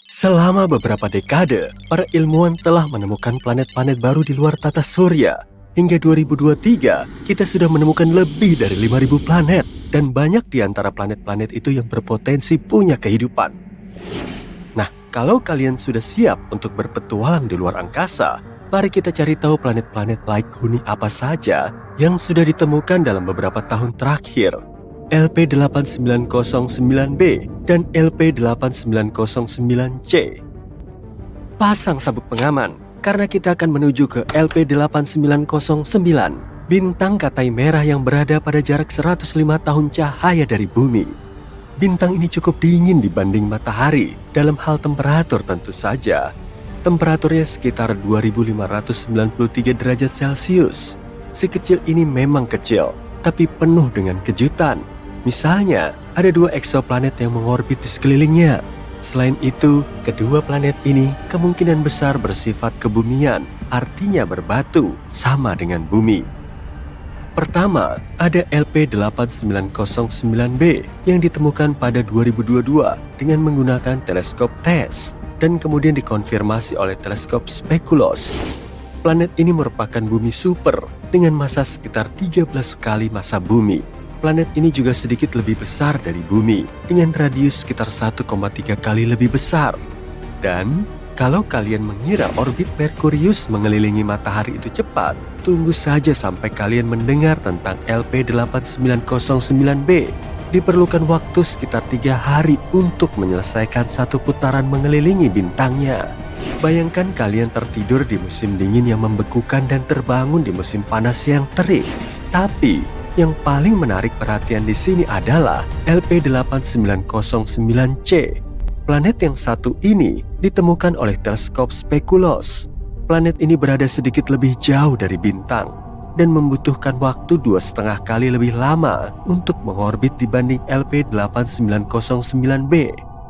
Selama beberapa dekade, para ilmuwan telah menemukan planet-planet baru di luar tata surya. Hingga 2023, kita sudah menemukan lebih dari 5.000 planet, dan banyak di antara planet-planet itu yang berpotensi punya kehidupan. Nah, kalau kalian sudah siap untuk berpetualang di luar angkasa, mari kita cari tahu planet-planet like huni apa saja yang sudah ditemukan dalam beberapa tahun terakhir. LP8909b dan LP8909c. Pasang sabuk pengaman, karena kita akan menuju ke LP8909, bintang Katai merah yang berada pada jarak 105 tahun cahaya dari bumi. Bintang ini cukup dingin dibanding matahari, dalam hal temperatur tentu saja. Temperaturnya sekitar 2593 derajat Celcius. Si kecil ini memang kecil, tapi penuh dengan kejutan. Misalnya, ada 2 eksoplanet yang mengorbit di sekelilingnya. Selain itu, kedua planet ini kemungkinan besar bersifat kebumian, artinya berbatu, sama dengan bumi. Pertama, ada LP8909b yang ditemukan pada 2022 dengan menggunakan teleskop TESS dan kemudian dikonfirmasi oleh teleskop Speculos. Planet ini merupakan bumi super dengan massa sekitar 13 kali massa bumi. Planet ini juga sedikit lebih besar dari bumi, dengan radius sekitar 1,3 kali lebih besar. Dan, kalau kalian mengira orbit Merkurius mengelilingi matahari itu cepat, tunggu saja sampai kalian mendengar tentang LP8909b. Diperlukan waktu sekitar 3 hari untuk menyelesaikan satu putaran mengelilingi bintangnya. Bayangkan kalian tertidur di musim dingin yang membekukan dan terbangun di musim panas yang terik. Tapi, yang paling menarik perhatian di sini adalah LP8909c. Planet yang satu ini ditemukan oleh teleskop Speculos. Planet ini berada sedikit lebih jauh dari bintang dan membutuhkan waktu 2,5 kali lebih lama untuk mengorbit dibanding LP8909b.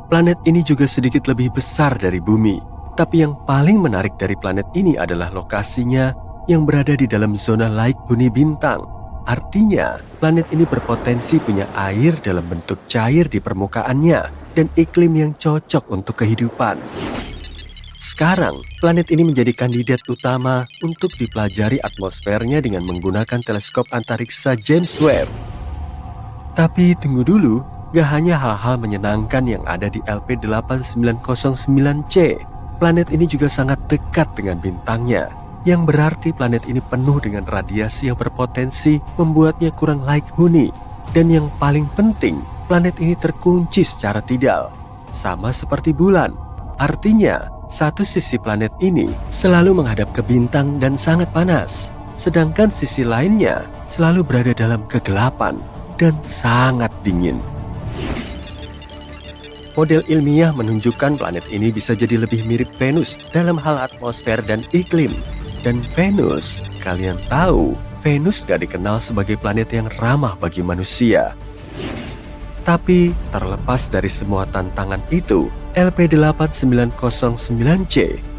Planet ini juga sedikit lebih besar dari bumi. Tapi yang paling menarik dari planet ini adalah lokasinya yang berada di dalam zona laik huni bintang. Artinya, planet ini berpotensi punya air dalam bentuk cair di permukaannya dan iklim yang cocok untuk kehidupan. Sekarang, planet ini menjadi kandidat utama untuk dipelajari atmosfernya dengan menggunakan teleskop antariksa James Webb. Tapi tunggu dulu, gak hanya hal-hal menyenangkan yang ada di LP8909c. Planet ini juga sangat dekat dengan bintangnya, yang berarti planet ini penuh dengan radiasi yang berpotensi membuatnya kurang layak huni. Dan yang paling penting, planet ini terkunci secara tidal, sama seperti bulan. Artinya, satu sisi planet ini selalu menghadap ke bintang dan sangat panas, sedangkan sisi lainnya selalu berada dalam kegelapan dan sangat dingin. Model ilmiah menunjukkan planet ini bisa jadi lebih mirip Venus dalam hal atmosfer dan iklim. Dan Venus, kalian tahu, Venus gak dikenal sebagai planet yang ramah bagi manusia. Tapi, terlepas dari semua tantangan itu, LP8909c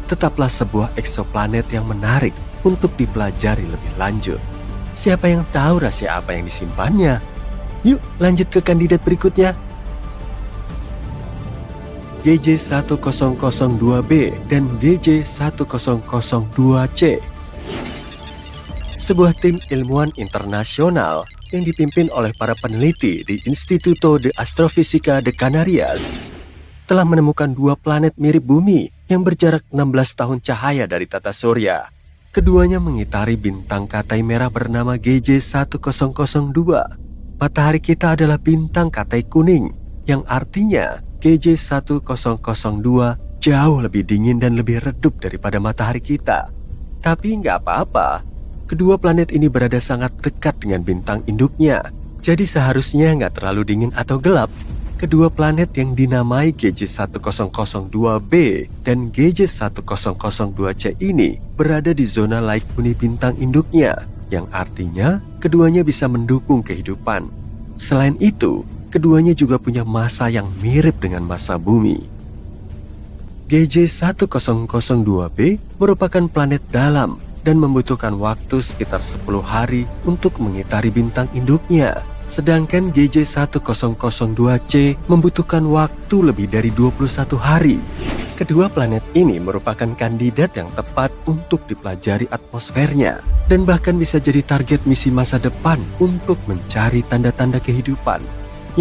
tetaplah sebuah eksoplanet yang menarik untuk dipelajari lebih lanjut. Siapa yang tahu rahasia apa yang disimpannya? Yuk, lanjut ke kandidat berikutnya. GJ1002b dan GJ1002c. Sebuah tim ilmuwan internasional yang dipimpin oleh para peneliti di Instituto de Astrofísica de Canarias telah menemukan 2 planet mirip bumi yang berjarak 16 tahun cahaya dari tata surya. Keduanya mengitari bintang Katai merah bernama GJ1002. Matahari kita adalah bintang Katai kuning, yang artinya GJ1002 jauh lebih dingin dan lebih redup daripada matahari kita. Tapi nggak apa-apa, kedua planet ini berada sangat dekat dengan bintang induknya. Jadi seharusnya nggak terlalu dingin atau gelap. Kedua planet yang dinamai GJ1002b dan GJ1002c ini berada di zona laik huni bintang induknya, yang artinya keduanya bisa mendukung kehidupan. Selain itu, keduanya juga punya massa yang mirip dengan massa bumi. GJ1002b merupakan planet dalam dan membutuhkan waktu sekitar 10 hari untuk mengitari bintang induknya. Sedangkan GJ1002c membutuhkan waktu lebih dari 21 hari. Kedua planet ini merupakan kandidat yang tepat untuk dipelajari atmosfernya dan bahkan bisa jadi target misi masa depan untuk mencari tanda-tanda kehidupan.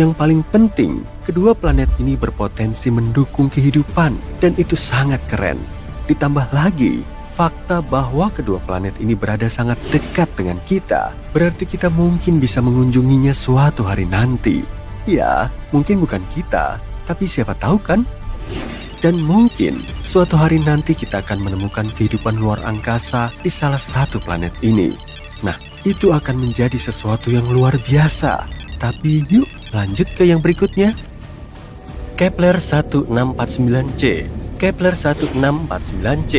Yang paling penting, kedua planet ini berpotensi mendukung kehidupan dan itu sangat keren. Ditambah lagi, fakta bahwa kedua planet ini berada sangat dekat dengan kita, berarti kita mungkin bisa mengunjunginya suatu hari nanti. Ya, mungkin bukan kita, tapi siapa tahu kan? Dan mungkin suatu hari nanti kita akan menemukan kehidupan luar angkasa di salah satu planet ini. Nah, itu akan menjadi sesuatu yang luar biasa. Tapi yuk lanjut ke yang berikutnya. Kepler 1649c. Kepler 1649c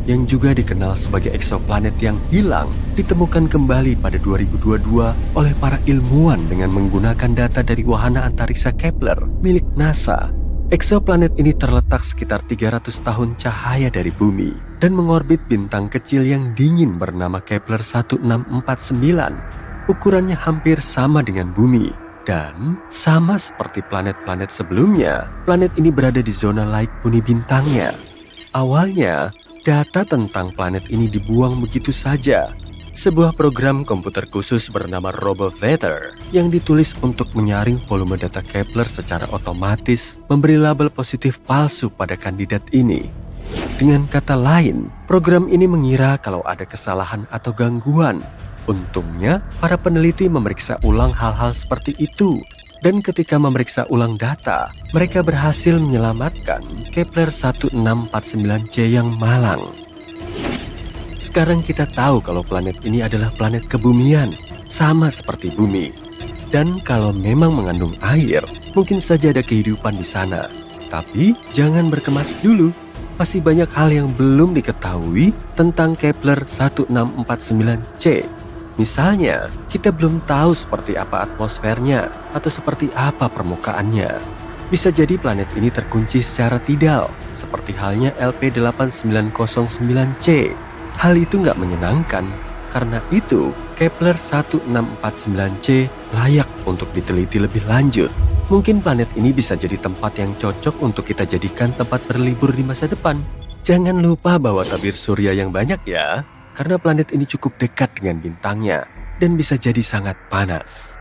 yang juga dikenal sebagai eksoplanet yang hilang ditemukan kembali pada 2022 oleh para ilmuwan dengan menggunakan data dari wahana antariksa Kepler milik NASA. Eksoplanet ini terletak sekitar 300 tahun cahaya dari bumi dan mengorbit bintang kecil yang dingin bernama Kepler 1649. Ukurannya hampir sama dengan bumi dan sama seperti planet-planet sebelumnya, planet ini berada di zona laik huni bintangnya. Awalnya, data tentang planet ini dibuang begitu saja. Sebuah program komputer khusus bernama RoboVetor yang ditulis untuk menyaring volume data Kepler secara otomatis memberi label positif palsu pada kandidat ini. Dengan kata lain, program ini mengira kalau ada kesalahan atau gangguan. Untungnya, para peneliti memeriksa ulang hal-hal seperti itu. Dan ketika memeriksa ulang data, mereka berhasil menyelamatkan Kepler 1649c yang malang. Sekarang kita tahu kalau planet ini adalah planet kebumian, sama seperti bumi. Dan kalau memang mengandung air, mungkin saja ada kehidupan di sana. Tapi jangan berkemas dulu, masih banyak hal yang belum diketahui tentang Kepler 1649c. Misalnya, kita belum tahu seperti apa atmosfernya atau seperti apa permukaannya. Bisa jadi planet ini terkunci secara tidal, seperti halnya LP8909c. Hal itu nggak menyenangkan, karena itu Kepler 1649c layak untuk diteliti lebih lanjut. Mungkin planet ini bisa jadi tempat yang cocok untuk kita jadikan tempat berlibur di masa depan. Jangan lupa bawa tabir surya yang banyak ya, karena planet ini cukup dekat dengan bintangnya dan bisa jadi sangat panas.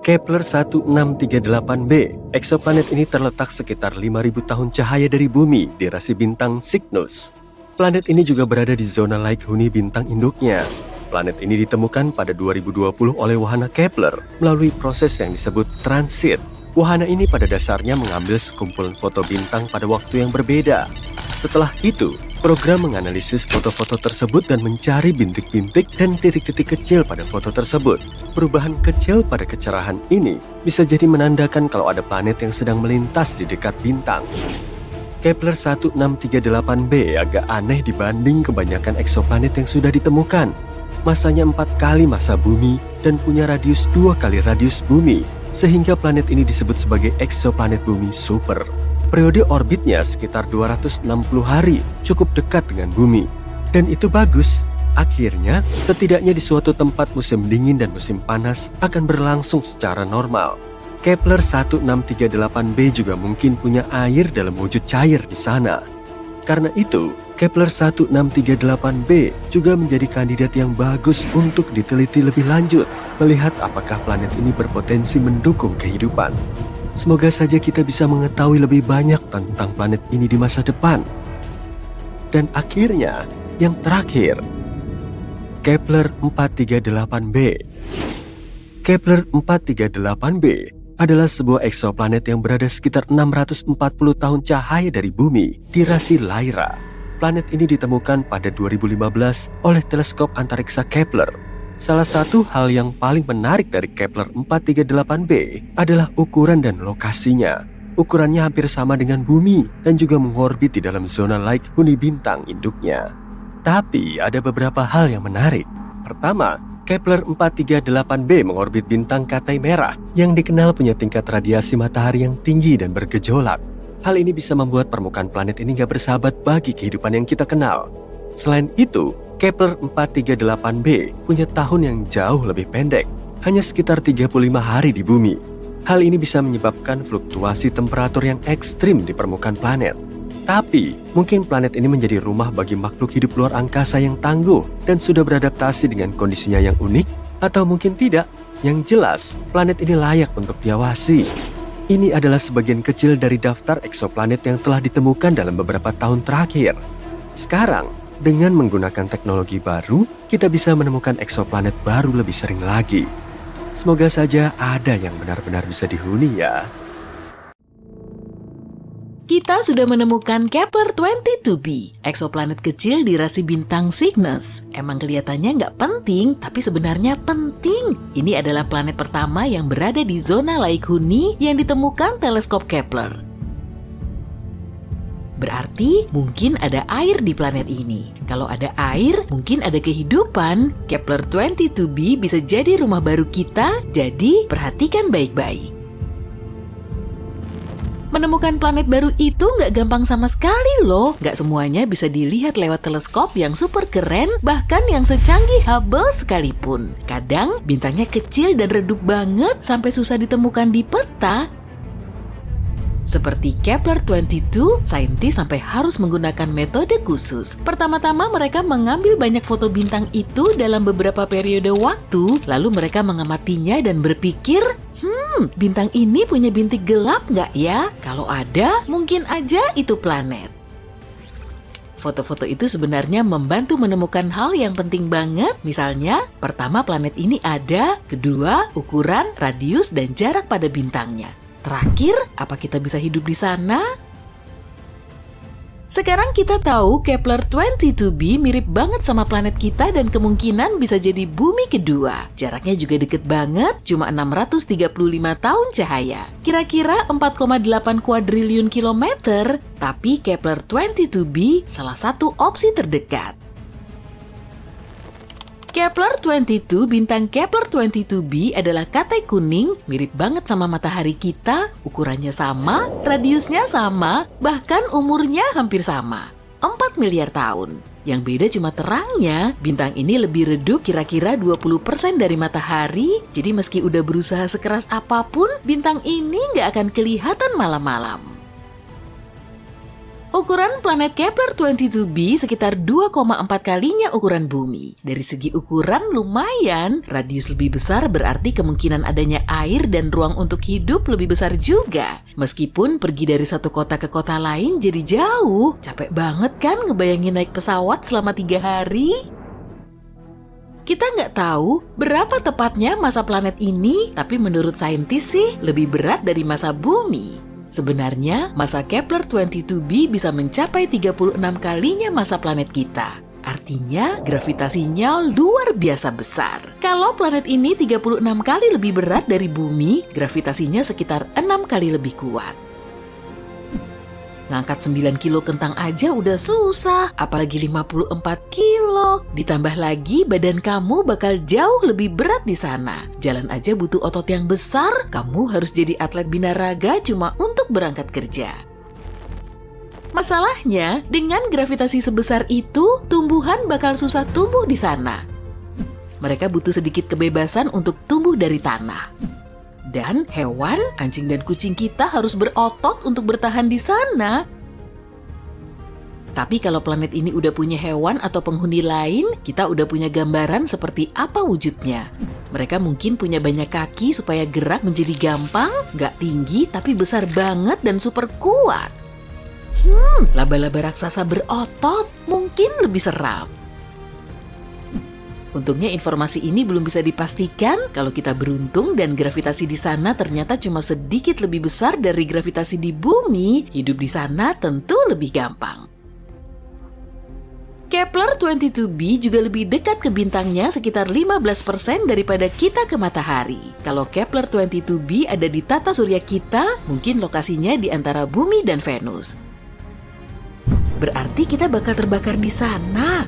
Kepler 1638b, eksoplanet ini terletak sekitar 5.000 tahun cahaya dari bumi di rasi bintang Cygnus. Planet ini juga berada di zona laik huni bintang induknya. Planet ini ditemukan pada 2020 oleh wahana Kepler melalui proses yang disebut transit. Wahana ini pada dasarnya mengambil sekumpulan foto bintang pada waktu yang berbeda. Setelah itu, program menganalisis foto-foto tersebut dan mencari bintik-bintik dan titik-titik kecil pada foto tersebut. Perubahan kecil pada kecerahan ini bisa jadi menandakan kalau ada planet yang sedang melintas di dekat bintang. Kepler 1638b agak aneh dibanding kebanyakan eksoplanet yang sudah ditemukan. Masanya 4 kali masa bumi dan punya radius 2 kali radius bumi, sehingga planet ini disebut sebagai eksoplanet bumi super. Periode orbitnya sekitar 260 hari, cukup dekat dengan bumi. Dan itu bagus. Akhirnya, setidaknya di suatu tempat musim dingin dan musim panas akan berlangsung secara normal. Kepler 1638b juga mungkin punya air dalam wujud cair di sana. Karena itu, Kepler 1638b juga menjadi kandidat yang bagus untuk diteliti lebih lanjut, melihat apakah planet ini berpotensi mendukung kehidupan. Semoga saja kita bisa mengetahui lebih banyak tentang planet ini di masa depan. Dan akhirnya, yang terakhir, Kepler 438b. Kepler 438b adalah sebuah eksoplanet yang berada sekitar 640 tahun cahaya dari bumi di rasi Lyra. Planet ini ditemukan pada 2015 oleh teleskop antariksa Kepler. Salah satu hal yang paling menarik dari Kepler 438b adalah ukuran dan lokasinya. Ukurannya hampir sama dengan bumi dan juga mengorbit di dalam zona laik huni bintang induknya. Tapi ada beberapa hal yang menarik. Pertama, Kepler 438b mengorbit bintang Katai Merah yang dikenal punya tingkat radiasi matahari yang tinggi dan bergejolak. Hal ini bisa membuat permukaan planet ini gak bersahabat bagi kehidupan yang kita kenal. Selain itu, Kepler 438b punya tahun yang jauh lebih pendek, hanya sekitar 35 hari di bumi. Hal ini bisa menyebabkan fluktuasi temperatur yang ekstrim di permukaan planet. Tapi, mungkin planet ini menjadi rumah bagi makhluk hidup luar angkasa yang tangguh dan sudah beradaptasi dengan kondisinya yang unik, atau mungkin tidak. Yang jelas, planet ini layak untuk diawasi. Ini adalah sebagian kecil dari daftar eksoplanet yang telah ditemukan dalam beberapa tahun terakhir. Sekarang, dengan menggunakan teknologi baru, kita bisa menemukan eksoplanet baru lebih sering lagi. Semoga saja ada yang benar-benar bisa dihuni ya. Kita sudah menemukan Kepler-22b, eksoplanet kecil di rasi bintang Cygnus. Emang kelihatannya nggak penting, tapi sebenarnya penting. Ini adalah planet pertama yang berada di zona laik huni yang ditemukan teleskop Kepler. Berarti mungkin ada air di planet ini. Kalau ada air, mungkin ada kehidupan. Kepler-22b bisa jadi rumah baru kita, jadi perhatikan baik-baik. Menemukan planet baru itu nggak gampang sama sekali loh. Nggak semuanya bisa dilihat lewat teleskop yang super keren, bahkan yang secanggih Hubble sekalipun. Kadang bintangnya kecil dan redup banget sampai susah ditemukan di peta. Seperti Kepler-22, saintis sampai harus menggunakan metode khusus. Pertama-tama mereka mengambil banyak foto bintang itu dalam beberapa periode waktu, lalu mereka mengamatinya dan berpikir, bintang ini punya bintik gelap nggak ya? Kalau ada, mungkin aja itu planet. Foto-foto itu sebenarnya membantu menemukan hal yang penting banget. Misalnya, pertama planet ini ada, kedua, ukuran, radius, dan jarak pada bintangnya. Terakhir, apa kita bisa hidup di sana? Sekarang kita tahu Kepler-22b mirip banget sama planet kita dan kemungkinan bisa jadi bumi kedua. Jaraknya juga deket banget, cuma 635 tahun cahaya. Kira-kira 4,8 kuadriliun kilometer, tapi Kepler-22b salah satu opsi terdekat. Kepler-22, bintang Kepler-22b adalah katai kuning, mirip banget sama matahari kita, ukurannya sama, radiusnya sama, bahkan umurnya hampir sama, 4 miliar tahun. Yang beda cuma terangnya, bintang ini lebih redup kira-kira 20% dari matahari, jadi meski udah berusaha sekeras apapun, bintang ini nggak akan kelihatan malam-malam. Ukuran planet Kepler-22b sekitar 2,4 kalinya ukuran bumi. Dari segi ukuran lumayan, radius lebih besar berarti kemungkinan adanya air dan ruang untuk hidup lebih besar juga. Meskipun pergi dari satu kota ke kota lain jadi jauh. Capek banget kan ngebayangin naik pesawat selama 3 hari? Kita nggak tahu berapa tepatnya masa planet ini, tapi menurut saintis sih lebih berat dari masa bumi. Sebenarnya, masa Kepler-22b bisa mencapai 36 kalinya masa planet kita. Artinya, gravitasinya luar biasa besar. Kalau planet ini 36 kali lebih berat dari bumi, gravitasinya sekitar 6 kali lebih kuat. Ngangkat 9 kilo kentang aja udah susah, apalagi 54 kilo. Ditambah lagi badan kamu bakal jauh lebih berat di sana. Jalan aja butuh otot yang besar, kamu harus jadi atlet binaraga cuma untuk berangkat kerja. Masalahnya, dengan gravitasi sebesar itu, tumbuhan bakal susah tumbuh di sana. Mereka butuh sedikit kebebasan untuk tumbuh dari tanah. Dan hewan, anjing dan kucing kita harus berotot untuk bertahan di sana. Tapi kalau planet ini udah punya hewan atau penghuni lain, kita udah punya gambaran seperti apa wujudnya. Mereka mungkin punya banyak kaki supaya gerak menjadi gampang, nggak tinggi tapi besar banget dan super kuat. Laba-laba raksasa berotot mungkin lebih seram. Untungnya informasi ini belum bisa dipastikan. Kalau kita beruntung dan gravitasi di sana ternyata cuma sedikit lebih besar dari gravitasi di bumi, hidup di sana tentu lebih gampang. Kepler-22b juga lebih dekat ke bintangnya sekitar 15% daripada kita ke matahari. Kalau Kepler-22b ada di tata surya kita, mungkin lokasinya di antara bumi dan Venus. Berarti kita bakal terbakar di sana.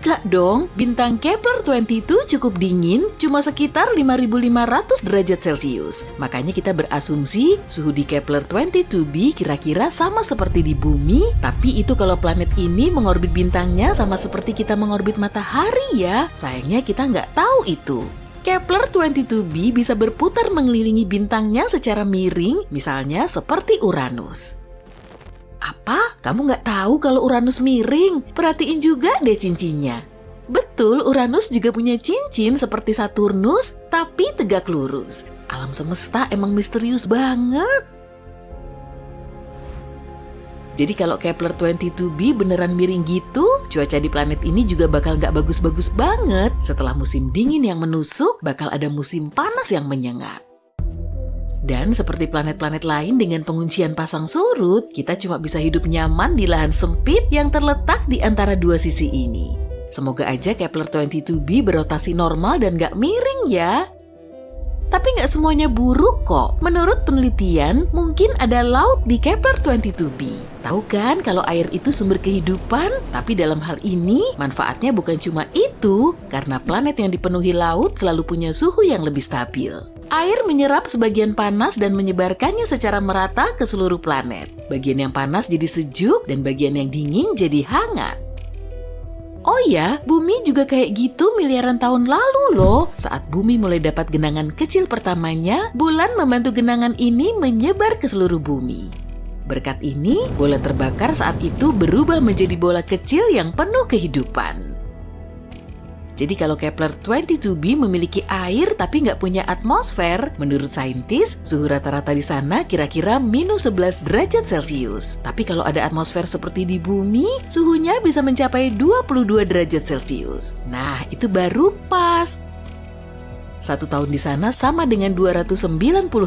Enggak dong, bintang Kepler-22 cukup dingin, cuma sekitar 5.500 derajat Celcius. Makanya kita berasumsi suhu di Kepler-22b kira-kira sama seperti di bumi, tapi itu kalau planet ini mengorbit bintangnya sama seperti kita mengorbit matahari ya. Sayangnya kita nggak tahu itu. Kepler-22b bisa berputar mengelilingi bintangnya secara miring, misalnya seperti Uranus. Apa? Kamu nggak tahu kalau Uranus miring? Perhatiin juga deh cincinnya. Betul, Uranus juga punya cincin seperti Saturnus, tapi tegak lurus. Alam semesta emang misterius banget. Jadi kalau Kepler-22b beneran miring gitu, cuaca di planet ini juga bakal nggak bagus-bagus banget. Setelah musim dingin yang menusuk, bakal ada musim panas yang menyengat. Dan seperti planet-planet lain dengan penguncian pasang surut, kita cuma bisa hidup nyaman di lahan sempit yang terletak di antara dua sisi ini. Semoga aja Kepler-22b berotasi normal dan nggak miring ya. Tapi nggak semuanya buruk kok. Menurut penelitian, mungkin ada laut di Kepler-22b. Tahu kan kalau air itu sumber kehidupan? Tapi dalam hal ini, manfaatnya bukan cuma itu, karena planet yang dipenuhi laut selalu punya suhu yang lebih stabil. Air menyerap sebagian panas dan menyebarkannya secara merata ke seluruh planet. Bagian yang panas jadi sejuk dan bagian yang dingin jadi hangat. Oh ya, bumi juga kayak gitu miliaran tahun lalu loh. Saat bumi mulai dapat genangan kecil pertamanya, bulan membantu genangan ini menyebar ke seluruh bumi. Berkat ini, bola terbakar saat itu berubah menjadi bola kecil yang penuh kehidupan. Jadi kalau Kepler-22b memiliki air tapi nggak punya atmosfer, menurut saintis, suhu rata-rata di sana kira-kira minus 11 derajat Celcius. Tapi kalau ada atmosfer seperti di bumi, suhunya bisa mencapai 22 derajat Celcius. Nah, itu baru pas. 1 tahun di sana sama dengan 290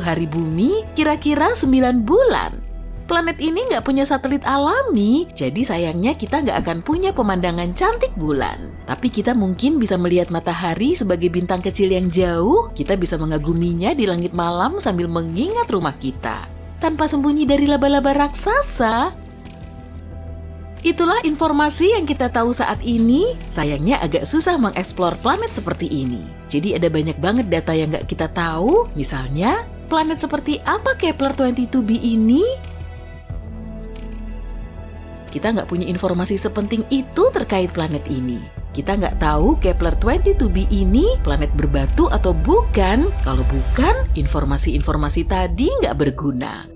hari bumi, kira-kira 9 bulan. Planet ini nggak punya satelit alami, jadi sayangnya kita nggak akan punya pemandangan cantik bulan. Tapi kita mungkin bisa melihat matahari sebagai bintang kecil yang jauh, kita bisa mengaguminya di langit malam sambil mengingat rumah kita. Tanpa sembunyi dari laba-laba raksasa. Itulah informasi yang kita tahu saat ini, sayangnya agak susah mengeksplor planet seperti ini. Jadi ada banyak banget data yang nggak kita tahu, misalnya, planet seperti apa Kepler-22b ini? Kita nggak punya informasi sepenting itu terkait planet ini. Kita nggak tahu Kepler-22b ini planet berbatu atau bukan. Kalau bukan, informasi-informasi tadi nggak berguna.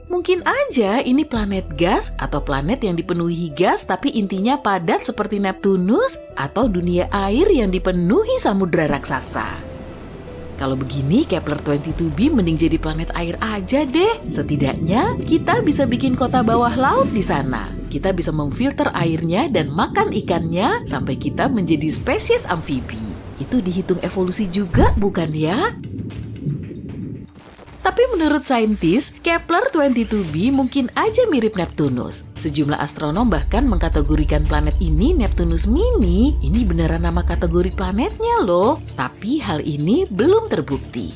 Mungkin aja ini planet gas atau planet yang dipenuhi gas tapi intinya padat seperti Neptunus atau dunia air yang dipenuhi samudra raksasa. Kalau begini, Kepler-22b mending jadi planet air aja deh. Setidaknya, kita bisa bikin kota bawah laut di sana. Kita bisa memfilter airnya dan makan ikannya sampai kita menjadi spesies amfibi. Itu dihitung evolusi juga, bukan ya? Tapi menurut saintis, Kepler-22b mungkin aja mirip Neptunus. Sejumlah astronom bahkan mengkategorikan planet ini Neptunus Mini. Ini beneran nama kategori planetnya loh. Tapi hal ini belum terbukti.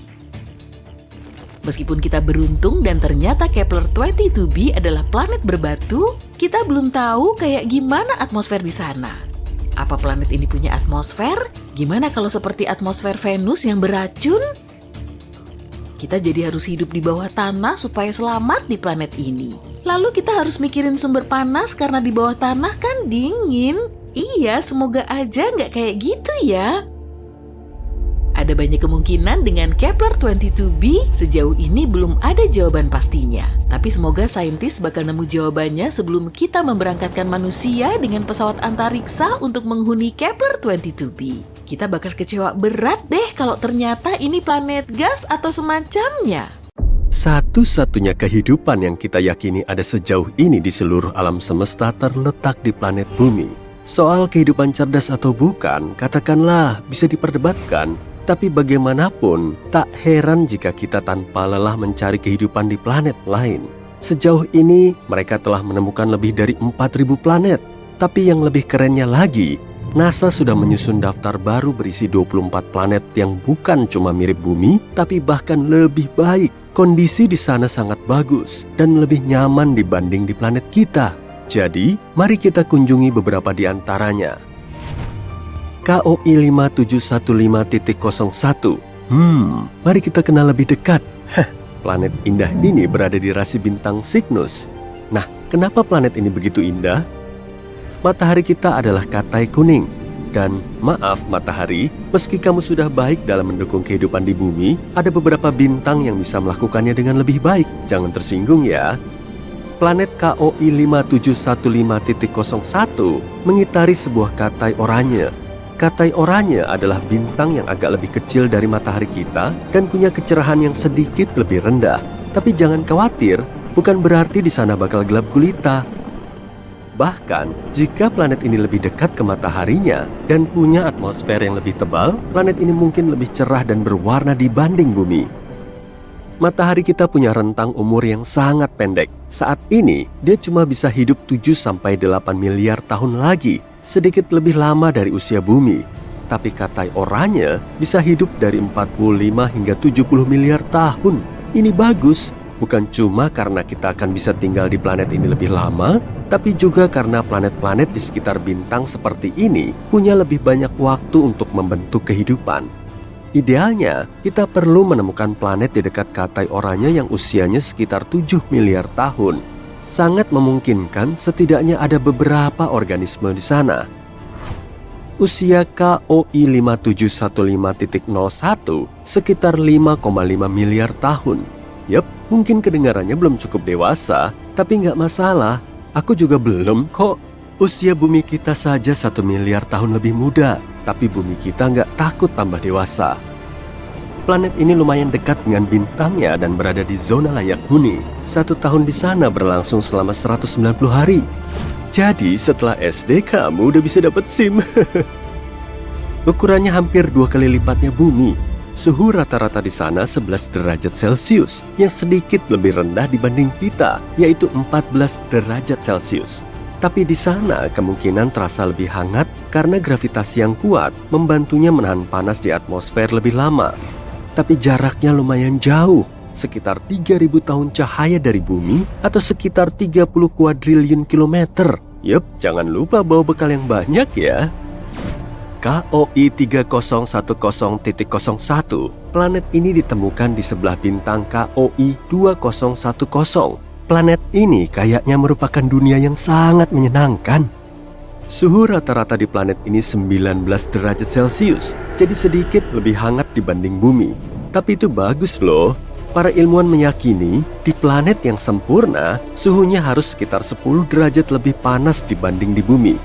Meskipun kita beruntung dan ternyata Kepler-22b adalah planet berbatu, kita belum tahu kayak gimana atmosfer di sana. Apa planet ini punya atmosfer? Gimana kalau seperti atmosfer Venus yang beracun? Kita jadi harus hidup di bawah tanah supaya selamat di planet ini. Lalu kita harus mikirin sumber panas karena di bawah tanah kan dingin. Iya, semoga aja nggak kayak gitu ya. Ada banyak kemungkinan dengan Kepler-22b, sejauh ini belum ada jawaban pastinya. Tapi semoga saintis bakal nemu jawabannya sebelum kita memberangkatkan manusia dengan pesawat antariksa untuk menghuni Kepler-22b. Kita bakal kecewa berat deh kalau ternyata ini planet gas atau semacamnya. Satu-satunya kehidupan yang kita yakini ada sejauh ini di seluruh alam semesta terletak di planet bumi. Soal kehidupan cerdas atau bukan, katakanlah bisa diperdebatkan. Tapi bagaimanapun, tak heran jika kita tanpa lelah mencari kehidupan di planet lain. Sejauh ini, mereka telah menemukan lebih dari 4.000 planet. Tapi yang lebih kerennya lagi, NASA sudah menyusun daftar baru berisi 24 planet yang bukan cuma mirip bumi, tapi bahkan lebih baik. Kondisi di sana sangat bagus dan lebih nyaman dibanding di planet kita. Jadi, mari kita kunjungi beberapa di antaranya. KOI 5715.01. Mari kita kenal lebih dekat. Planet indah ini berada di rasi bintang Cygnus. Nah, kenapa planet ini begitu indah? Matahari kita adalah katai kuning. Dan maaf matahari, meski kamu sudah baik dalam mendukung kehidupan di bumi, ada beberapa bintang yang bisa melakukannya dengan lebih baik. Jangan tersinggung ya. Planet KOI 5715.01 mengitari sebuah Katai Oranye. Katai Oranye adalah bintang yang agak lebih kecil dari matahari kita dan punya kecerahan yang sedikit lebih rendah. Tapi jangan khawatir, bukan berarti di sana bakal gelap gulita. Bahkan, jika planet ini lebih dekat ke mataharinya dan punya atmosfer yang lebih tebal, planet ini mungkin lebih cerah dan berwarna dibanding bumi. Matahari kita punya rentang umur yang sangat pendek. Saat ini, dia cuma bisa hidup 7-8 miliar tahun lagi, sedikit lebih lama dari usia bumi. Tapi Katai Oranye bisa hidup dari 45 hingga 70 miliar tahun. Ini bagus, bukan cuma karena kita akan bisa tinggal di planet ini lebih lama, tapi juga karena planet-planet di sekitar bintang seperti ini punya lebih banyak waktu untuk membentuk kehidupan. Idealnya, kita perlu menemukan planet di dekat Katai Oranye yang usianya sekitar 7 miliar tahun. Sangat memungkinkan setidaknya ada beberapa organisme di sana. Usia KOI 5715.01 sekitar 5,5 miliar tahun. Yap, mungkin kedengarannya belum cukup dewasa, tapi nggak masalah. Aku juga belum kok. Usia bumi kita saja 1 miliar tahun lebih muda, tapi bumi kita nggak takut tambah dewasa. Planet ini lumayan dekat dengan bintangnya dan berada di zona layak huni. 1 tahun di sana berlangsung selama 190 hari. Jadi setelah SD kamu udah bisa dapat SIM. Ukurannya hampir 2 kali lipatnya bumi. Suhu rata-rata di sana 11 derajat Celcius, yang sedikit lebih rendah dibanding kita, yaitu 14 derajat Celcius. Tapi di sana kemungkinan terasa lebih hangat karena gravitasi yang kuat membantunya menahan panas di atmosfer lebih lama. Tapi jaraknya lumayan jauh, sekitar 3.000 tahun cahaya dari bumi atau sekitar 30 kuadriliun kilometer. Yup, jangan lupa bawa bekal yang banyak ya. KOI 3010.01, planet ini ditemukan di sebelah bintang KOI 2010. Planet ini kayaknya merupakan dunia yang sangat menyenangkan. Suhu rata-rata di planet ini 19 derajat Celcius, jadi sedikit lebih hangat dibanding bumi. Tapi itu bagus loh. Para ilmuwan meyakini di planet yang sempurna, suhunya harus sekitar 10 derajat lebih panas dibanding di bumi.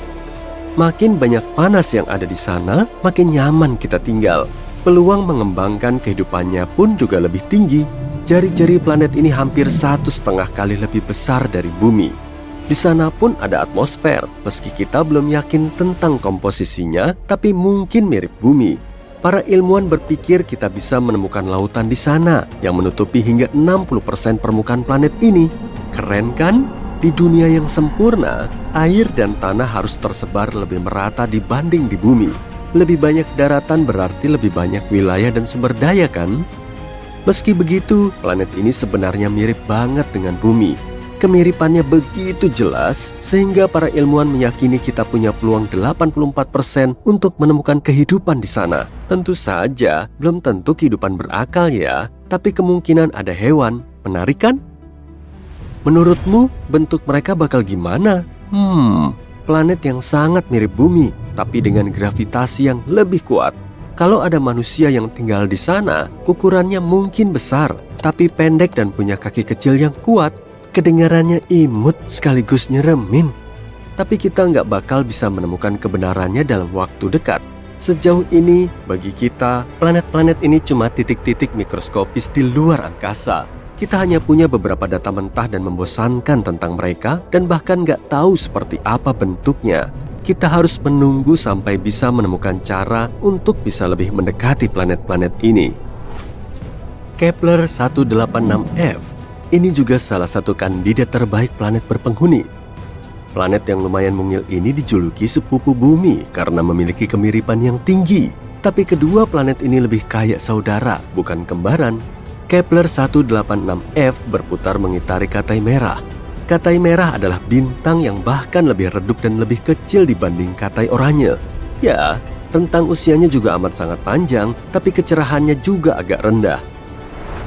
Makin banyak panas yang ada di sana, makin nyaman kita tinggal. Peluang mengembangkan kehidupannya pun juga lebih tinggi. Jari-jari planet ini hampir 1,5 kali lebih besar dari bumi. Di sana pun ada atmosfer, meski kita belum yakin tentang komposisinya, tapi mungkin mirip bumi. Para ilmuwan berpikir kita bisa menemukan lautan di sana yang menutupi hingga 60% permukaan planet ini. Keren kan? Di dunia yang sempurna, air dan tanah harus tersebar lebih merata dibanding di bumi. Lebih banyak daratan berarti lebih banyak wilayah dan sumber daya kan? Meski begitu, planet ini sebenarnya mirip banget dengan bumi. Kemiripannya begitu jelas, sehingga para ilmuwan meyakini kita punya peluang 84% untuk menemukan kehidupan di sana. Tentu saja, belum tentu kehidupan berakal ya, tapi kemungkinan ada hewan. Menarik kan? Menurutmu, bentuk mereka bakal gimana? Planet yang sangat mirip bumi, tapi dengan gravitasi yang lebih kuat. Kalau ada manusia yang tinggal di sana, ukurannya mungkin besar, tapi pendek dan punya kaki kecil yang kuat. Kedengarannya imut sekaligus nyeremin. Tapi kita nggak bakal bisa menemukan kebenarannya dalam waktu dekat. Sejauh ini, bagi kita, planet-planet ini cuma titik-titik mikroskopis di luar angkasa. Kita hanya punya beberapa data mentah dan membosankan tentang mereka, dan bahkan nggak tahu seperti apa bentuknya. Kita harus menunggu sampai bisa menemukan cara untuk bisa lebih mendekati planet-planet ini. Kepler 186f, ini juga salah satu kandidat terbaik planet berpenghuni. Planet yang lumayan mungil ini dijuluki sepupu bumi karena memiliki kemiripan yang tinggi. Tapi kedua planet ini lebih kayak saudara, bukan kembaran. Kepler 186f berputar mengitari Katai Merah. Katai Merah adalah bintang yang bahkan lebih redup dan lebih kecil dibanding Katai Oranye. Ya, rentang usianya juga amat sangat panjang, tapi kecerahannya juga agak rendah.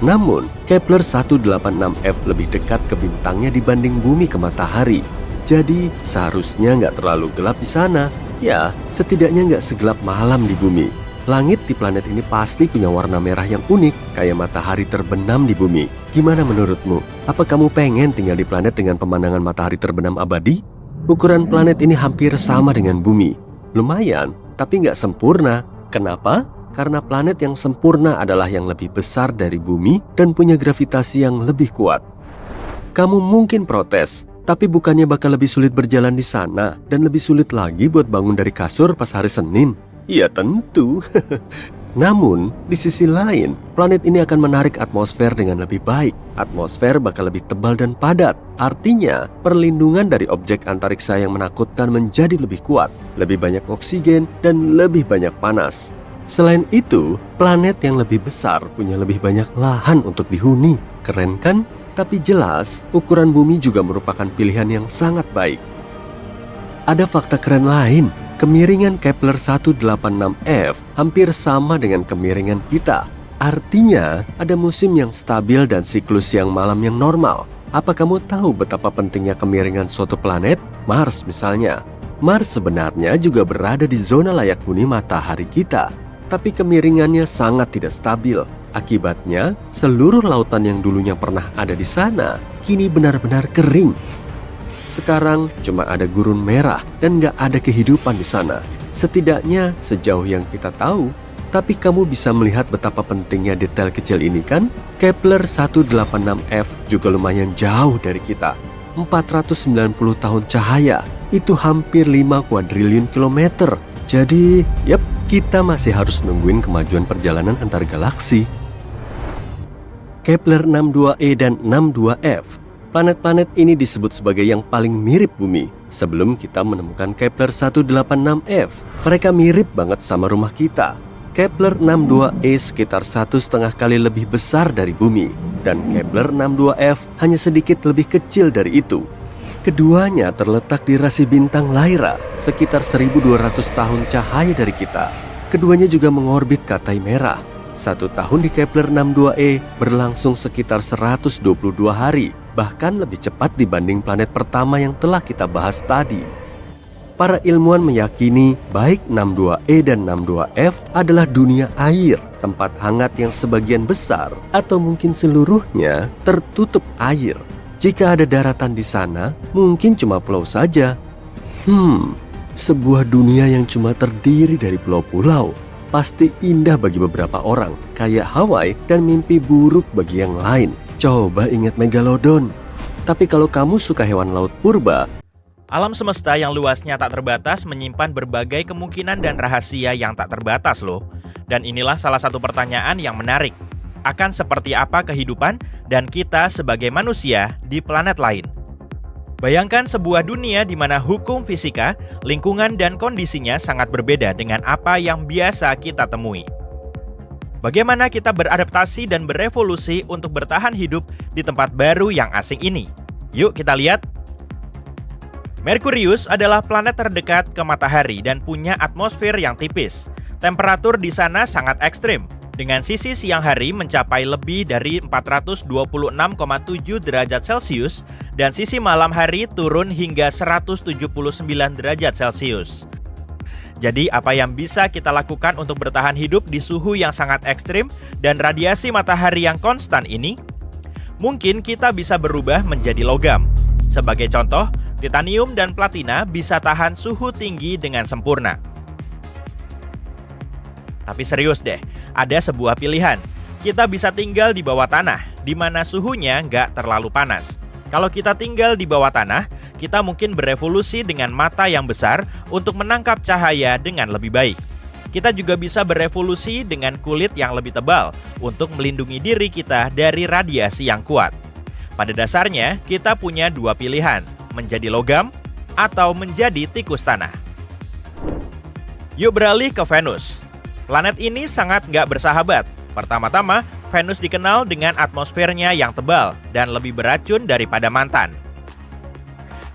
Namun, Kepler 186f lebih dekat ke bintangnya dibanding bumi ke matahari. Jadi, seharusnya nggak terlalu gelap di sana. Ya, setidaknya nggak segelap malam di bumi. Langit di planet ini pasti punya warna merah yang unik, kayak matahari terbenam di bumi. Gimana menurutmu? Apa kamu pengen tinggal di planet dengan pemandangan matahari terbenam abadi? Ukuran planet ini hampir sama dengan bumi. Lumayan, tapi nggak sempurna. Kenapa? Karena planet yang sempurna adalah yang lebih besar dari bumi dan punya gravitasi yang lebih kuat. Kamu mungkin protes, tapi bukannya bakal lebih sulit berjalan di sana dan lebih sulit lagi buat bangun dari kasur pas hari Senin? Ya tentu. Namun, di sisi lain, planet ini akan menarik atmosfer dengan lebih baik. Atmosfer bakal lebih tebal dan padat. Artinya, perlindungan dari objek antariksa yang menakutkan menjadi lebih kuat, lebih banyak oksigen, dan lebih banyak panas. Selain itu, planet yang lebih besar punya lebih banyak lahan untuk dihuni. Keren kan? Tapi jelas, ukuran bumi juga merupakan pilihan yang sangat baik. Ada fakta keren lain. Kemiringan Kepler 186f hampir sama dengan kemiringan kita. Artinya, ada musim yang stabil dan siklus siang malam yang normal. Apa kamu tahu betapa pentingnya kemiringan suatu planet? Mars misalnya. Mars sebenarnya juga berada di zona layak huni matahari kita. Tapi kemiringannya sangat tidak stabil. Akibatnya, seluruh lautan yang dulunya pernah ada di sana, kini benar-benar kering. Sekarang cuma ada gurun merah dan nggak ada kehidupan di sana. Setidaknya sejauh yang kita tahu. Tapi kamu bisa melihat betapa pentingnya detail kecil ini kan? Kepler 186f juga lumayan jauh dari kita. 490 tahun cahaya, itu hampir 5 kuadriliun kilometer. Jadi, kita masih harus nungguin kemajuan perjalanan antar galaksi. Kepler 62e dan 62f. Planet-planet ini disebut sebagai yang paling mirip bumi. Sebelum kita menemukan Kepler 186f, mereka mirip banget sama rumah kita. Kepler 62e sekitar 1,5 kali lebih besar dari bumi, dan Kepler 62f hanya sedikit lebih kecil dari itu. Keduanya terletak di rasi bintang Lyra, sekitar 1.200 tahun cahaya dari kita. Keduanya juga mengorbit Katai Merah. 1 tahun di Kepler 62e berlangsung sekitar 122 hari, bahkan lebih cepat dibanding planet pertama yang telah kita bahas tadi. Para ilmuwan meyakini baik 62e dan 62f adalah dunia air, tempat hangat yang sebagian besar atau mungkin seluruhnya tertutup air. Jika ada daratan di sana, mungkin cuma pulau saja. Sebuah dunia yang cuma terdiri dari pulau-pulau. Pasti indah bagi beberapa orang, kayak Hawaii, dan mimpi buruk bagi yang lain. Coba ingat Megalodon. Tapi kalau kamu suka hewan laut purba, alam semesta yang luasnya tak terbatas menyimpan berbagai kemungkinan dan rahasia yang tak terbatas loh. Dan inilah salah satu pertanyaan yang menarik. Akan seperti apa kehidupan dan kita sebagai manusia di planet lain? Bayangkan sebuah dunia di mana hukum fisika, lingkungan, dan kondisinya sangat berbeda dengan apa yang biasa kita temui. Bagaimana kita beradaptasi dan berevolusi untuk bertahan hidup di tempat baru yang asing ini? Yuk kita lihat. Merkurius adalah planet terdekat ke matahari dan punya atmosfer yang tipis. Temperatur di sana sangat ekstrim, dengan sisi siang hari mencapai lebih dari 426,7 derajat Celcius dan sisi malam hari turun hingga 179 derajat Celcius. Jadi apa yang bisa kita lakukan untuk bertahan hidup di suhu yang sangat ekstrim dan radiasi matahari yang konstan ini? Mungkin kita bisa berubah menjadi logam. Sebagai contoh, titanium dan platina bisa tahan suhu tinggi dengan sempurna. Tapi serius deh, ada sebuah pilihan. Kita bisa tinggal di bawah tanah, di mana suhunya nggak terlalu panas. Kalau kita tinggal di bawah tanah, kita mungkin berevolusi dengan mata yang besar untuk menangkap cahaya dengan lebih baik. Kita juga bisa berevolusi dengan kulit yang lebih tebal untuk melindungi diri kita dari radiasi yang kuat. Pada dasarnya, kita punya dua pilihan, menjadi logam atau menjadi tikus tanah. Yuk beralih ke Venus. Planet ini sangat nggak bersahabat. Pertama-tama, Venus dikenal dengan atmosfernya yang tebal dan lebih beracun daripada mantan.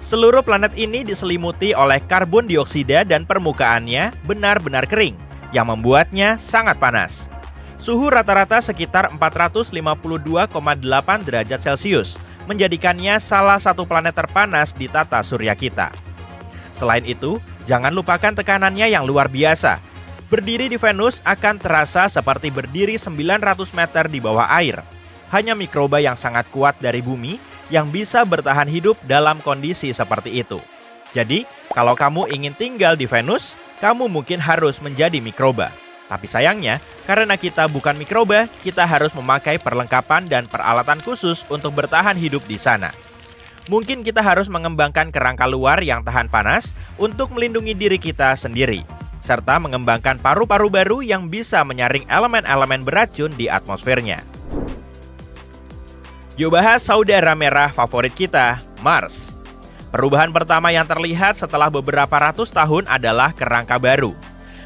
Seluruh planet ini diselimuti oleh karbon dioksida dan permukaannya benar-benar kering, yang membuatnya sangat panas. Suhu rata-rata sekitar 452,8 derajat Celcius, menjadikannya salah satu planet terpanas di tata surya kita. Selain itu, jangan lupakan tekanannya yang luar biasa. Berdiri di Venus akan terasa seperti berdiri 900 meter di bawah air. Hanya mikroba yang sangat kuat dari bumi yang bisa bertahan hidup dalam kondisi seperti itu. Jadi, kalau kamu ingin tinggal di Venus, kamu mungkin harus menjadi mikroba. Tapi sayangnya, karena kita bukan mikroba, kita harus memakai perlengkapan dan peralatan khusus untuk bertahan hidup di sana. Mungkin kita harus mengembangkan kerangka luar yang tahan panas untuk melindungi diri kita sendiri, serta mengembangkan paru-paru baru yang bisa menyaring elemen-elemen beracun di atmosfernya. Yuk bahas saudara merah favorit kita, Mars. Perubahan pertama yang terlihat setelah beberapa ratus tahun adalah kerangka baru.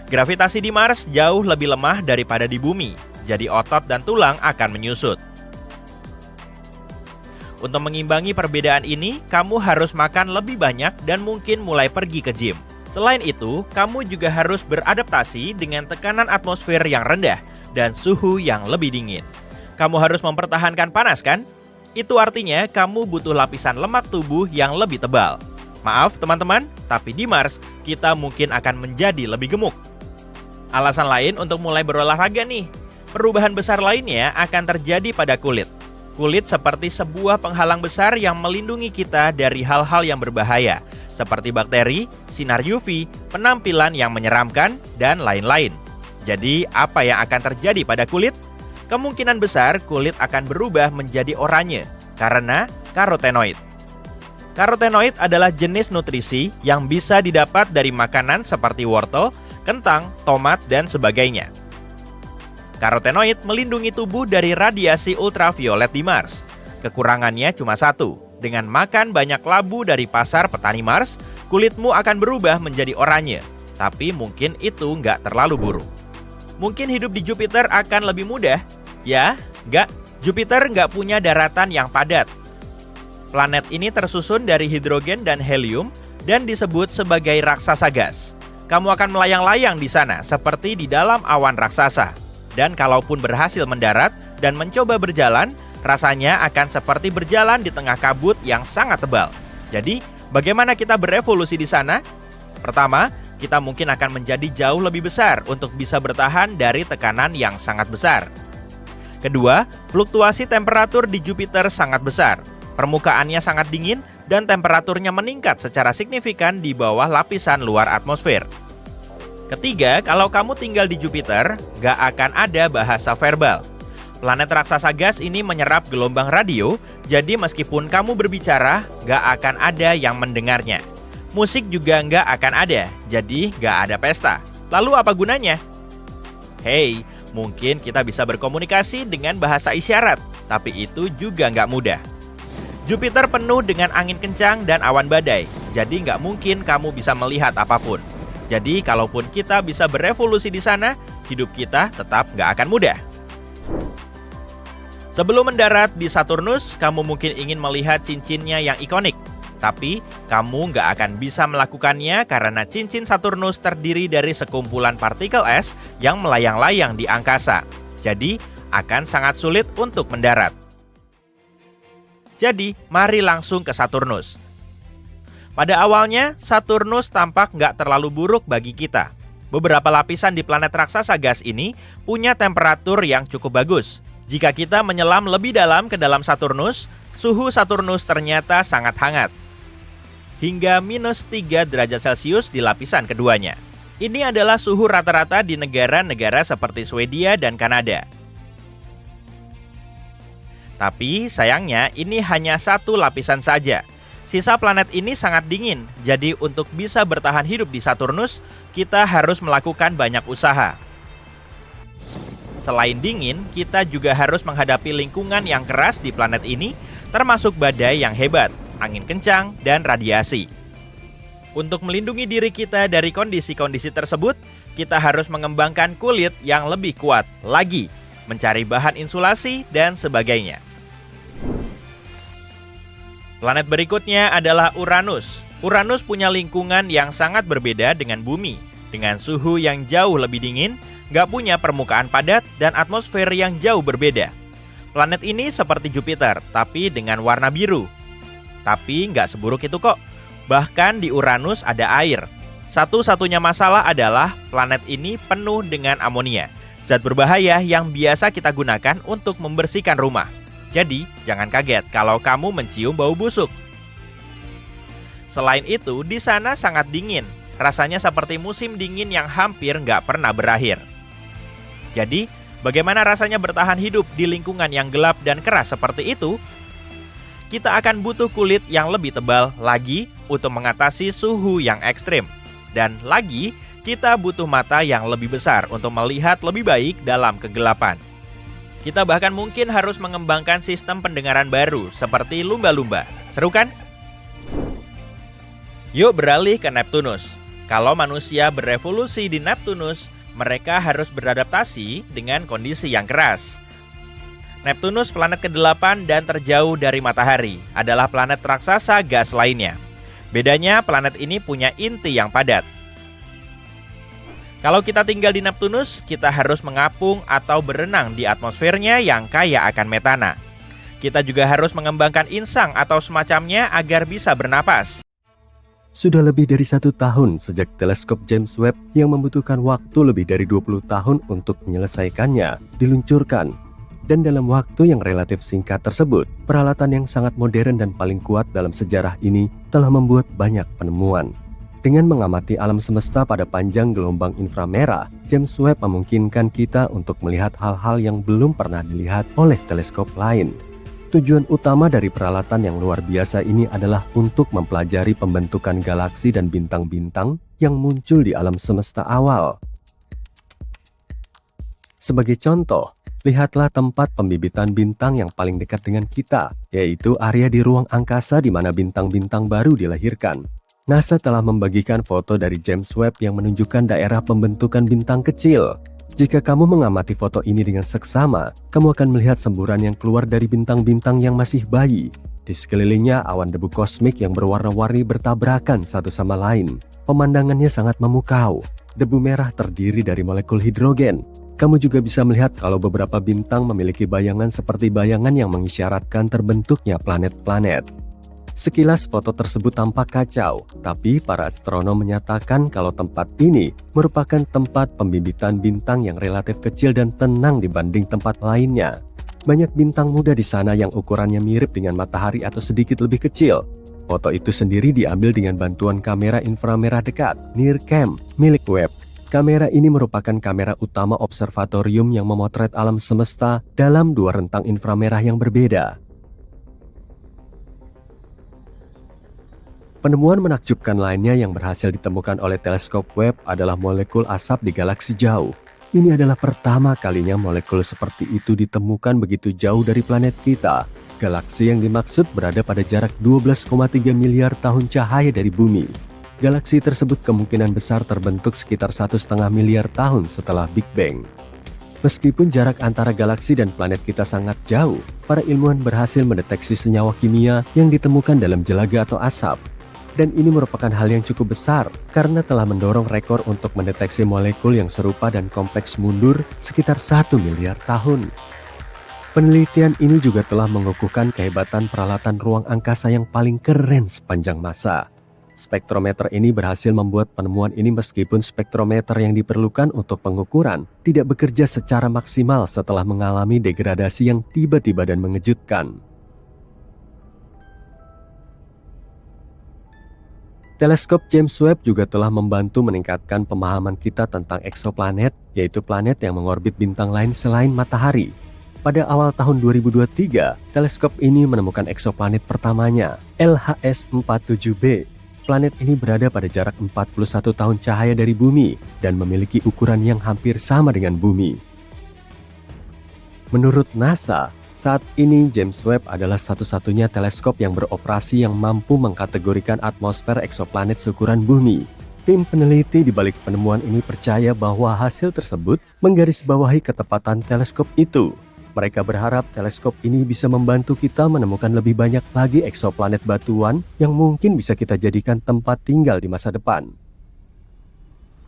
Gravitasi di Mars jauh lebih lemah daripada di bumi, jadi otot dan tulang akan menyusut. Untuk mengimbangi perbedaan ini, kamu harus makan lebih banyak dan mungkin mulai pergi ke gym. Selain itu, kamu juga harus beradaptasi dengan tekanan atmosfer yang rendah dan suhu yang lebih dingin. Kamu harus mempertahankan panas, kan? Itu artinya kamu butuh lapisan lemak tubuh yang lebih tebal. Maaf teman-teman, tapi di Mars kita mungkin akan menjadi lebih gemuk. Alasan lain untuk mulai berolahraga nih. Perubahan besar lainnya akan terjadi pada kulit. Kulit seperti sebuah penghalang besar yang melindungi kita dari hal-hal yang berbahaya, seperti bakteri, sinar UV, penampilan yang menyeramkan, dan lain-lain. Jadi, apa yang akan terjadi pada kulit? Kemungkinan besar kulit akan berubah menjadi oranye karena karotenoid. Karotenoid adalah jenis nutrisi yang bisa didapat dari makanan seperti wortel, kentang, tomat, dan sebagainya. Karotenoid melindungi tubuh dari radiasi ultraviolet di Mars. Kekurangannya cuma satu, dengan makan banyak labu dari pasar petani Mars, kulitmu akan berubah menjadi oranye. Tapi mungkin itu nggak terlalu buruk. Mungkin hidup di Jupiter akan lebih mudah. Ya, nggak. Jupiter nggak punya daratan yang padat. Planet ini tersusun dari hidrogen dan helium dan disebut sebagai raksasa gas. Kamu akan melayang-layang di sana seperti di dalam awan raksasa. Dan kalaupun berhasil mendarat dan mencoba berjalan, rasanya akan seperti berjalan di tengah kabut yang sangat tebal. Jadi, bagaimana kita berevolusi di sana? Pertama, kita mungkin akan menjadi jauh lebih besar untuk bisa bertahan dari tekanan yang sangat besar. Kedua, fluktuasi temperatur di Jupiter sangat besar. Permukaannya sangat dingin dan temperaturnya meningkat secara signifikan di bawah lapisan luar atmosfer. Ketiga, kalau kamu tinggal di Jupiter, gak akan ada bahasa verbal. Planet raksasa gas ini menyerap gelombang radio, jadi meskipun kamu berbicara, gak akan ada yang mendengarnya. Musik juga nggak akan ada, jadi nggak ada pesta. Lalu apa gunanya? Hey, mungkin kita bisa berkomunikasi dengan bahasa isyarat, tapi itu juga nggak mudah. Jupiter penuh dengan angin kencang dan awan badai, jadi nggak mungkin kamu bisa melihat apapun. Jadi kalaupun kita bisa berevolusi di sana, hidup kita tetap nggak akan mudah. Sebelum mendarat di Saturnus, kamu mungkin ingin melihat cincinnya yang ikonik. Tapi, kamu nggak akan bisa melakukannya karena cincin Saturnus terdiri dari sekumpulan partikel es yang melayang-layang di angkasa. Jadi, akan sangat sulit untuk mendarat. Jadi, mari langsung ke Saturnus. Pada awalnya, Saturnus tampak nggak terlalu buruk bagi kita. Beberapa lapisan di planet raksasa gas ini punya temperatur yang cukup bagus. Jika kita menyelam lebih dalam ke dalam Saturnus, suhu Saturnus ternyata sangat hangat. Hingga minus 3 derajat Celcius di lapisan keduanya. Ini adalah suhu rata-rata di negara-negara seperti Swedia dan Kanada. Tapi sayangnya ini hanya satu lapisan saja. Sisa planet ini sangat dingin, jadi untuk bisa bertahan hidup di Saturnus, kita harus melakukan banyak usaha. Selain dingin, kita juga harus menghadapi lingkungan yang keras di planet ini, termasuk badai yang hebat, angin kencang, dan radiasi. Untuk melindungi diri kita dari kondisi-kondisi tersebut, kita harus mengembangkan kulit yang lebih kuat lagi, mencari bahan insulasi, dan sebagainya. Planet berikutnya adalah Uranus. Uranus punya lingkungan yang sangat berbeda dengan Bumi, dengan suhu yang jauh lebih dingin, nggak punya permukaan padat, dan atmosfer yang jauh berbeda. Planet ini seperti Jupiter, tapi dengan warna biru. Tapi nggak seburuk itu kok. Bahkan di Uranus ada air. Satu-satunya masalah adalah planet ini penuh dengan amonia, zat berbahaya yang biasa kita gunakan untuk membersihkan rumah. Jadi, jangan kaget kalau kamu mencium bau busuk. Selain itu, di sana sangat dingin. Rasanya seperti musim dingin yang hampir nggak pernah berakhir. Jadi, bagaimana rasanya bertahan hidup di lingkungan yang gelap dan keras seperti itu? Kita akan butuh kulit yang lebih tebal lagi untuk mengatasi suhu yang ekstrim. Dan lagi, kita butuh mata yang lebih besar untuk melihat lebih baik dalam kegelapan. Kita bahkan mungkin harus mengembangkan sistem pendengaran baru seperti lumba-lumba. Seru kan? Yuk beralih ke Neptunus. Kalau manusia berevolusi di Neptunus, mereka harus beradaptasi dengan kondisi yang keras. Neptunus, planet ke-8 dan terjauh dari matahari, adalah planet raksasa gas lainnya. Bedanya, planet ini punya inti yang padat. Kalau kita tinggal di Neptunus, kita harus mengapung atau berenang di atmosfernya yang kaya akan metana. Kita juga harus mengembangkan insang atau semacamnya agar bisa bernapas. Sudah lebih dari 1 tahun sejak teleskop James Webb yang membutuhkan waktu lebih dari 20 tahun untuk menyelesaikannya diluncurkan. Dan dalam waktu yang relatif singkat tersebut, peralatan yang sangat modern dan paling kuat dalam sejarah ini telah membuat banyak penemuan. Dengan mengamati alam semesta pada panjang gelombang inframerah, James Webb memungkinkan kita untuk melihat hal-hal yang belum pernah dilihat oleh teleskop lain. Tujuan utama dari peralatan yang luar biasa ini adalah untuk mempelajari pembentukan galaksi dan bintang-bintang yang muncul di alam semesta awal. Sebagai contoh, lihatlah tempat pembibitan bintang yang paling dekat dengan kita, yaitu area di ruang angkasa di mana bintang-bintang baru dilahirkan. NASA telah membagikan foto dari James Webb yang menunjukkan daerah pembentukan bintang kecil. Jika kamu mengamati foto ini dengan seksama, kamu akan melihat semburan yang keluar dari bintang-bintang yang masih bayi. Di sekelilingnya awan debu kosmik yang berwarna-warni bertabrakan satu sama lain. Pemandangannya sangat memukau. Debu merah terdiri dari molekul hidrogen. Kamu juga bisa melihat kalau beberapa bintang memiliki bayangan seperti bayangan yang mengisyaratkan terbentuknya planet-planet. Sekilas foto tersebut tampak kacau, tapi para astronom menyatakan kalau tempat ini merupakan tempat pembibitan bintang yang relatif kecil dan tenang dibanding tempat lainnya. Banyak bintang muda di sana yang ukurannya mirip dengan matahari atau sedikit lebih kecil. Foto itu sendiri diambil dengan bantuan kamera inframerah dekat, NIRCam, milik Webb. Kamera ini merupakan kamera utama observatorium yang memotret alam semesta dalam 2 rentang inframerah yang berbeda. Penemuan menakjubkan lainnya yang berhasil ditemukan oleh teleskop Webb adalah molekul asap di galaksi jauh. Ini adalah pertama kalinya molekul seperti itu ditemukan begitu jauh dari planet kita. Galaksi yang dimaksud berada pada jarak 12,3 miliar tahun cahaya dari bumi. Galaksi tersebut kemungkinan besar terbentuk sekitar 1,5 miliar tahun setelah Big Bang. Meskipun jarak antara galaksi dan planet kita sangat jauh, para ilmuwan berhasil mendeteksi senyawa kimia yang ditemukan dalam jelaga atau asap. Dan ini merupakan hal yang cukup besar karena telah mendorong rekor untuk mendeteksi molekul yang serupa dan kompleks mundur sekitar 1 miliar tahun. Penelitian ini juga telah mengukuhkan kehebatan peralatan ruang angkasa yang paling keren sepanjang masa. Spektrometer ini berhasil membuat penemuan ini meskipun spektrometer yang diperlukan untuk pengukuran tidak bekerja secara maksimal setelah mengalami degradasi yang tiba-tiba dan mengejutkan. Teleskop James Webb juga telah membantu meningkatkan pemahaman kita tentang eksoplanet, yaitu planet yang mengorbit bintang lain selain matahari. Pada awal tahun 2023, teleskop ini menemukan eksoplanet pertamanya, LHS-47b. Planet ini berada pada jarak 41 tahun cahaya dari bumi dan memiliki ukuran yang hampir sama dengan bumi. Menurut NASA, saat ini James Webb adalah satu-satunya teleskop yang beroperasi yang mampu mengkategorikan atmosfer eksoplanet seukuran bumi. Tim peneliti di balik penemuan ini percaya bahwa hasil tersebut menggarisbawahi ketepatan teleskop itu. Mereka berharap teleskop ini bisa membantu kita menemukan lebih banyak lagi eksoplanet batuan yang mungkin bisa kita jadikan tempat tinggal di masa depan.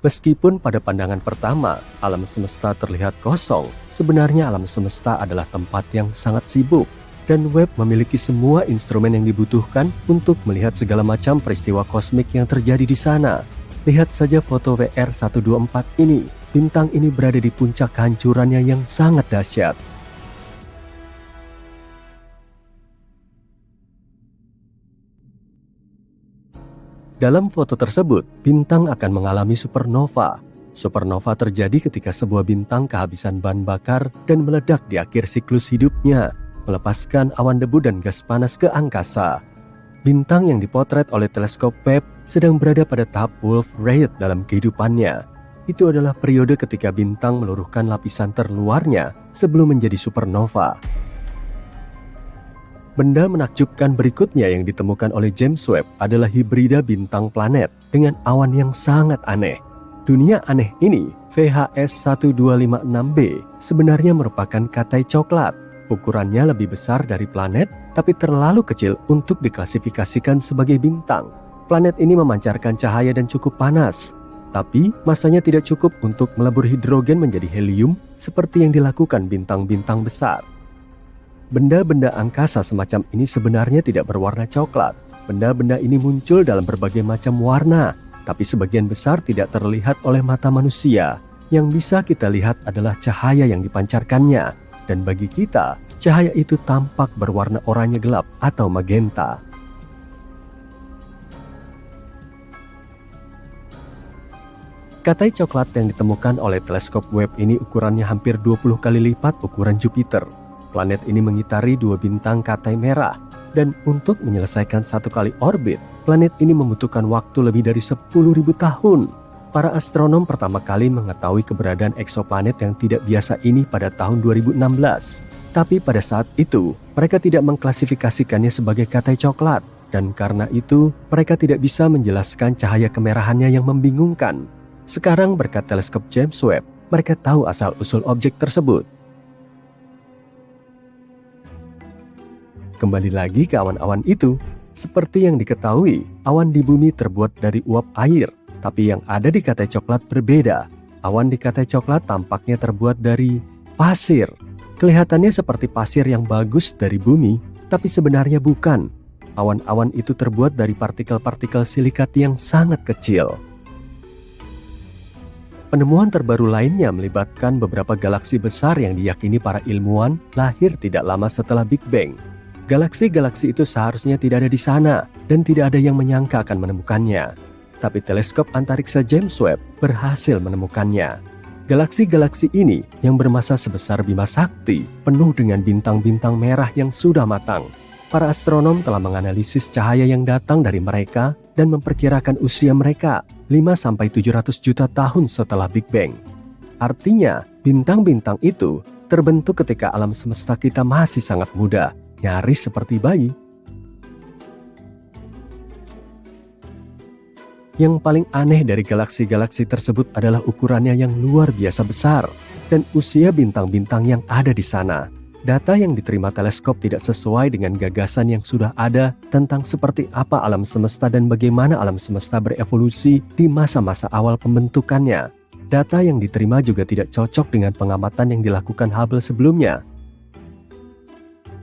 Meskipun pada pandangan pertama, alam semesta terlihat kosong, sebenarnya alam semesta adalah tempat yang sangat sibuk, dan Webb memiliki semua instrumen yang dibutuhkan untuk melihat segala macam peristiwa kosmik yang terjadi di sana. Lihat saja foto WR124 ini. Bintang ini berada di puncak kehancurannya yang sangat dahsyat. Dalam foto tersebut, bintang akan mengalami supernova. Supernova terjadi ketika sebuah bintang kehabisan bahan bakar dan meledak di akhir siklus hidupnya, melepaskan awan debu dan gas panas ke angkasa. Bintang yang dipotret oleh teleskop Webb sedang berada pada tahap Wolf-Rayet dalam kehidupannya. Itu adalah periode ketika bintang meluruhkan lapisan terluarnya sebelum menjadi supernova. Benda menakjubkan berikutnya yang ditemukan oleh James Webb adalah hibrida bintang planet dengan awan yang sangat aneh. Dunia aneh ini, VHS 1256b, sebenarnya merupakan katai coklat. Ukurannya lebih besar dari planet, tapi terlalu kecil untuk diklasifikasikan sebagai bintang. Planet ini memancarkan cahaya dan cukup panas, tapi masanya tidak cukup untuk melebur hidrogen menjadi helium seperti yang dilakukan bintang-bintang besar. Benda-benda angkasa semacam ini sebenarnya tidak berwarna coklat. Benda-benda ini muncul dalam berbagai macam warna, tapi sebagian besar tidak terlihat oleh mata manusia. Yang bisa kita lihat adalah cahaya yang dipancarkannya, dan bagi kita, cahaya itu tampak berwarna oranye gelap atau magenta. Katai coklat yang ditemukan oleh teleskop Webb ini ukurannya hampir 20 kali lipat ukuran Jupiter. Planet ini mengitari dua bintang katai merah, dan untuk menyelesaikan satu kali orbit, planet ini membutuhkan waktu lebih dari 10.000 tahun. Para astronom pertama kali mengetahui keberadaan eksoplanet yang tidak biasa ini pada tahun 2016. Tapi pada saat itu, mereka tidak mengklasifikasikannya sebagai katai coklat, dan karena itu, mereka tidak bisa menjelaskan cahaya kemerahannya yang membingungkan. Sekarang berkat teleskop James Webb, mereka tahu asal-usul objek tersebut. Kembali lagi ke awan-awan itu, seperti yang diketahui, awan di bumi terbuat dari uap air, tapi yang ada di katai coklat berbeda. Awan di katai coklat tampaknya terbuat dari pasir. Kelihatannya seperti pasir yang bagus dari bumi, tapi sebenarnya bukan. Awan-awan itu terbuat dari partikel-partikel silikat yang sangat kecil. Penemuan terbaru lainnya melibatkan beberapa galaksi besar yang diyakini para ilmuwan lahir tidak lama setelah Big Bang. Galaksi-galaksi itu seharusnya tidak ada di sana dan tidak ada yang menyangka akan menemukannya. Tapi teleskop antariksa James Webb berhasil menemukannya. Galaksi-galaksi ini yang bermassa sebesar Bima Sakti penuh dengan bintang-bintang merah yang sudah matang. Para astronom telah menganalisis cahaya yang datang dari mereka dan memperkirakan usia mereka 5-700 juta tahun setelah Big Bang. Artinya, bintang-bintang itu terbentuk ketika alam semesta kita masih sangat muda, nyaris seperti bayi. Yang paling aneh dari galaksi-galaksi tersebut adalah ukurannya yang luar biasa besar dan usia bintang-bintang yang ada di sana. Data yang diterima teleskop tidak sesuai dengan gagasan yang sudah ada tentang seperti apa alam semesta dan bagaimana alam semesta berevolusi di masa-masa awal pembentukannya. Data yang diterima juga tidak cocok dengan pengamatan yang dilakukan Hubble sebelumnya.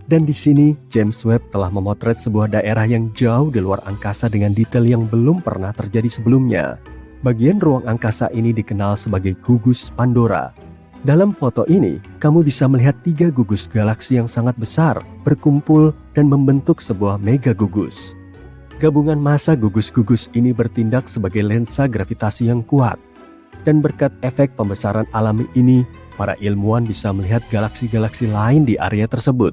Dan di sini, James Webb telah memotret sebuah daerah yang jauh di luar angkasa dengan detail yang belum pernah terjadi sebelumnya. Bagian ruang angkasa ini dikenal sebagai gugus Pandora. Dalam foto ini, kamu bisa melihat 3 gugus galaksi yang sangat besar, berkumpul dan membentuk sebuah mega gugus. Gabungan massa gugus-gugus ini bertindak sebagai lensa gravitasi yang kuat. Dan berkat efek pembesaran alami ini, para ilmuwan bisa melihat galaksi-galaksi lain di area tersebut.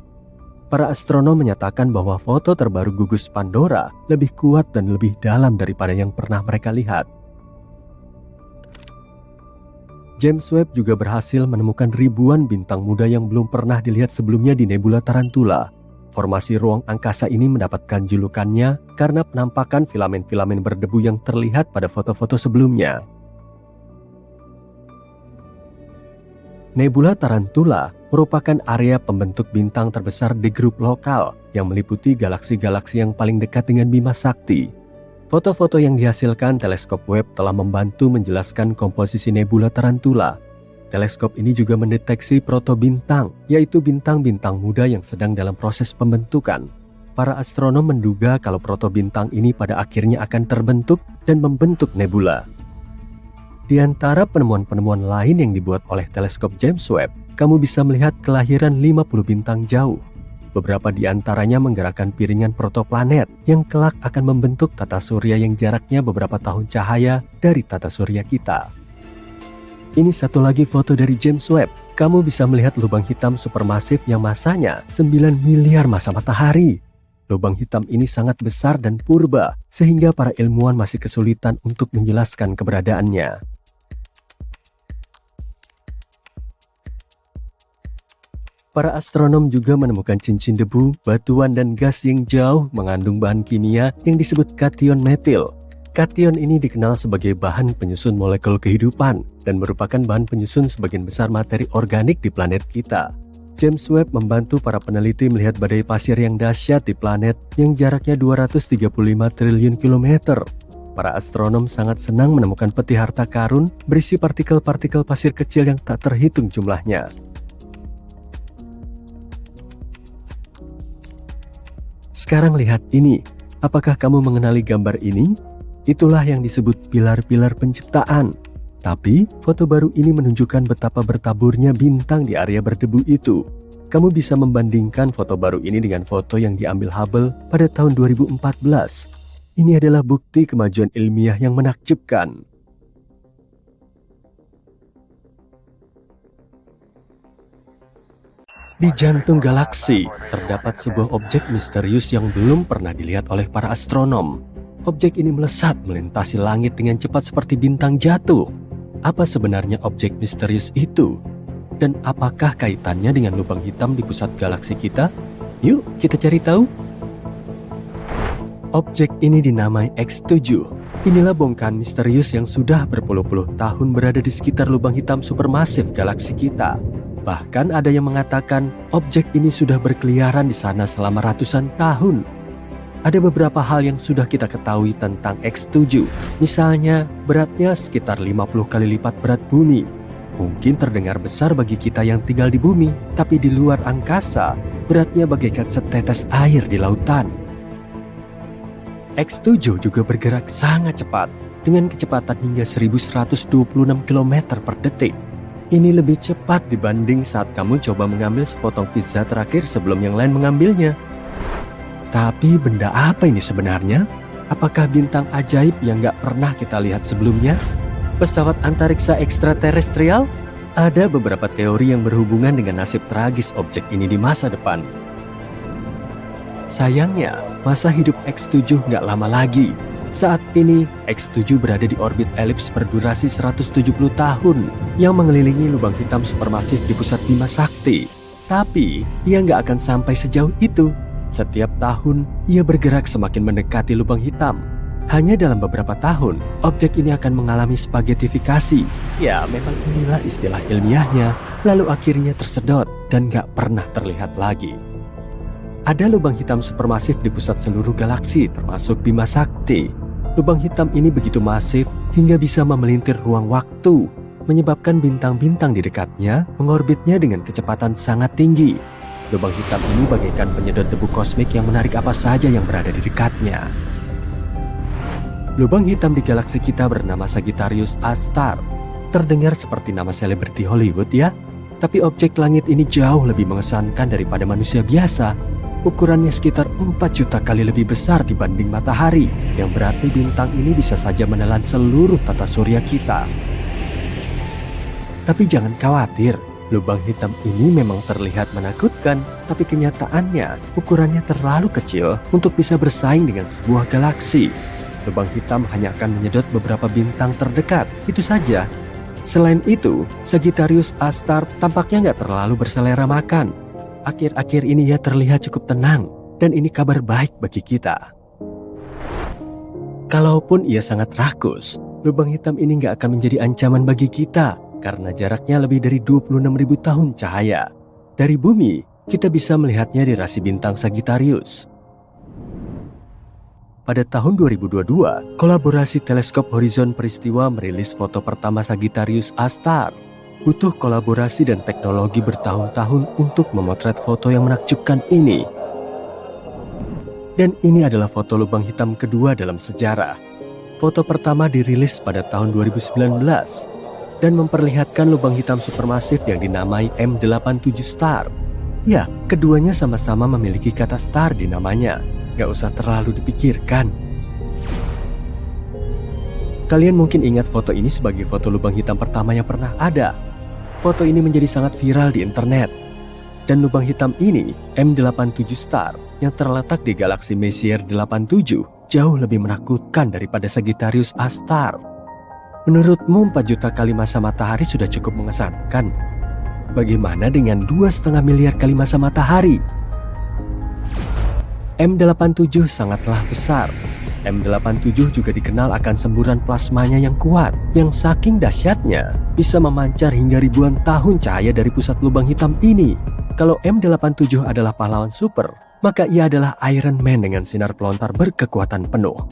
Para astronom menyatakan bahwa foto terbaru gugus Pandora lebih kuat dan lebih dalam daripada yang pernah mereka lihat. James Webb juga berhasil menemukan ribuan bintang muda yang belum pernah dilihat sebelumnya di nebula Tarantula. Formasi ruang angkasa ini mendapatkan julukannya karena penampakan filamen-filamen berdebu yang terlihat pada foto-foto sebelumnya. Nebula Tarantula merupakan area pembentuk bintang terbesar di grup lokal yang meliputi galaksi-galaksi yang paling dekat dengan Bima Sakti. Foto-foto yang dihasilkan teleskop Webb telah membantu menjelaskan komposisi nebula Tarantula. Teleskop ini juga mendeteksi protobintang, yaitu bintang-bintang muda yang sedang dalam proses pembentukan. Para astronom menduga kalau protobintang ini pada akhirnya akan terbentuk dan membentuk nebula. Di antara penemuan-penemuan lain yang dibuat oleh teleskop James Webb, kamu bisa melihat kelahiran 50 bintang jauh. Beberapa di antaranya menggerakkan piringan protoplanet yang kelak akan membentuk tata surya yang jaraknya beberapa tahun cahaya dari tata surya kita. Ini satu lagi foto dari James Webb. Kamu bisa melihat lubang hitam supermasif yang masanya 9 miliar masa matahari. Lubang hitam ini sangat besar dan purba, sehingga para ilmuwan masih kesulitan untuk menjelaskan keberadaannya. Para astronom juga menemukan cincin debu, batuan, dan gas yang jauh mengandung bahan kimia yang disebut kation metil. Kation ini dikenal sebagai bahan penyusun molekul kehidupan dan merupakan bahan penyusun sebagian besar materi organik di planet kita. James Webb membantu para peneliti melihat badai pasir yang dahsyat di planet yang jaraknya 235 triliun kilometer. Para astronom sangat senang menemukan peti harta karun berisi partikel-partikel pasir kecil yang tak terhitung jumlahnya. Sekarang lihat ini, apakah kamu mengenali gambar ini? Itulah yang disebut pilar-pilar penciptaan. Tapi, foto baru ini menunjukkan betapa bertaburnya bintang di area berdebu itu. Kamu bisa membandingkan foto baru ini dengan foto yang diambil Hubble pada tahun 2014. Ini adalah bukti kemajuan ilmiah yang menakjubkan. Di jantung galaksi, terdapat sebuah objek misterius yang belum pernah dilihat oleh para astronom. Objek ini melesat melintasi langit dengan cepat seperti bintang jatuh. Apa sebenarnya objek misterius itu? Dan apakah kaitannya dengan lubang hitam di pusat galaksi kita? Yuk, kita cari tahu. Objek ini dinamai X7. Inilah bongkahan misterius yang sudah berpuluh-puluh tahun berada di sekitar lubang hitam supermasif galaksi kita. Bahkan ada yang mengatakan objek ini sudah berkeliaran di sana selama ratusan tahun. Ada beberapa hal yang sudah kita ketahui tentang X7. Misalnya, beratnya sekitar 50 kali lipat berat bumi. Mungkin terdengar besar bagi kita yang tinggal di bumi, tapi di luar angkasa, beratnya bagaikan setetes air di lautan. X7 juga bergerak sangat cepat, dengan kecepatan hingga 1126 km per detik. Ini lebih cepat dibanding saat kamu coba mengambil sepotong pizza terakhir sebelum yang lain mengambilnya. Tapi benda apa ini sebenarnya? Apakah bintang ajaib yang gak pernah kita lihat sebelumnya? Pesawat antariksa ekstraterestrial? Ada beberapa teori yang berhubungan dengan nasib tragis objek ini di masa depan. Sayangnya, masa hidup X7 gak lama lagi. Saat ini, X7 berada di orbit elips berdurasi 170 tahun yang mengelilingi lubang hitam supermasif di pusat Bima Sakti. Tapi, ia nggak akan sampai sejauh itu. Setiap tahun, ia bergerak semakin mendekati lubang hitam. Hanya dalam beberapa tahun, objek ini akan mengalami spagetifikasi. Ya, memang inilah istilah ilmiahnya. Lalu akhirnya tersedot dan nggak pernah terlihat lagi. Ada lubang hitam supermasif di pusat seluruh galaksi, termasuk Bima Sakti. Lubang hitam ini begitu masif hingga bisa memelintir ruang waktu, menyebabkan bintang-bintang di dekatnya mengorbitnya dengan kecepatan sangat tinggi. Lubang hitam ini bagaikan penyedot debu kosmik yang menarik apa saja yang berada di dekatnya. Lubang hitam di galaksi kita bernama Sagittarius A*. Terdengar seperti nama selebriti Hollywood ya? Tapi objek langit ini jauh lebih mengesankan daripada manusia biasa. Ukurannya sekitar 4 juta kali lebih besar dibanding matahari, yang berarti bintang ini bisa saja menelan seluruh tata surya kita. Tapi jangan khawatir, lubang hitam ini memang terlihat menakutkan, tapi kenyataannya ukurannya terlalu kecil untuk bisa bersaing dengan sebuah galaksi. Lubang hitam hanya akan menyedot beberapa bintang terdekat, itu saja. Selain itu, Sagittarius A* tampaknya nggak terlalu berselera makan. Akhir-akhir ini ia terlihat cukup tenang, dan ini kabar baik bagi kita. Kalaupun ia sangat rakus, lubang hitam ini nggak akan menjadi ancaman bagi kita, karena jaraknya lebih dari 26.000 tahun cahaya. Dari bumi, kita bisa melihatnya di rasi bintang Sagittarius. Pada tahun 2022, kolaborasi teleskop Horizon Peristiwa merilis foto pertama Sagittarius A*. Butuh kolaborasi dan teknologi bertahun-tahun untuk memotret foto yang menakjubkan ini. Dan ini adalah foto lubang hitam kedua dalam sejarah. Foto pertama dirilis pada tahun 2019 dan memperlihatkan lubang hitam supermasif yang dinamai M87 Star. Ya, keduanya sama-sama memiliki kata star di namanya. Gak usah terlalu dipikirkan. Kalian mungkin ingat foto ini sebagai foto lubang hitam pertama yang pernah ada. Foto ini menjadi sangat viral di internet. Dan lubang hitam ini, M87 Star, yang terletak di galaksi Messier 87, jauh lebih menakutkan daripada Sagittarius A Star. Menurutmu 4 juta kali masa matahari sudah cukup mengesankan? Bagaimana dengan 2,5 miliar kali masa matahari? M87 sangatlah besar. M87 juga dikenal akan semburan plasmanya yang kuat, yang saking dahsyatnya bisa memancar hingga ribuan tahun cahaya dari pusat lubang hitam ini. Kalau M87 adalah pahlawan super, maka ia adalah Iron Man dengan sinar pelontar berkekuatan penuh.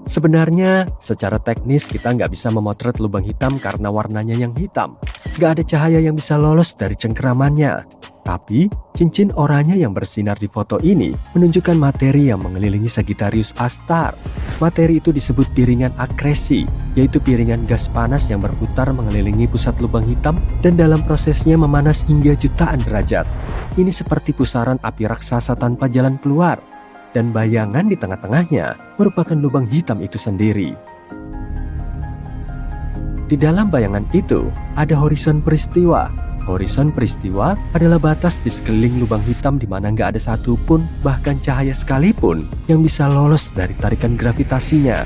Sebenarnya, secara teknis kita nggak bisa memotret lubang hitam karena warnanya yang hitam. Nggak ada cahaya yang bisa lolos dari cengkeramannya. Tapi, cincin oranye yang bersinar di foto ini menunjukkan materi yang mengelilingi Sagittarius A Star. Materi itu disebut piringan akresi, yaitu piringan gas panas yang berputar mengelilingi pusat lubang hitam dan dalam prosesnya memanas hingga jutaan derajat. Ini seperti pusaran api raksasa tanpa jalan keluar. Dan bayangan di tengah-tengahnya merupakan lubang hitam itu sendiri. Di dalam bayangan itu ada horizon peristiwa. Horizon peristiwa adalah batas di sekeliling lubang hitam di mana nggak ada satupun, bahkan cahaya sekalipun, yang bisa lolos dari tarikan gravitasinya.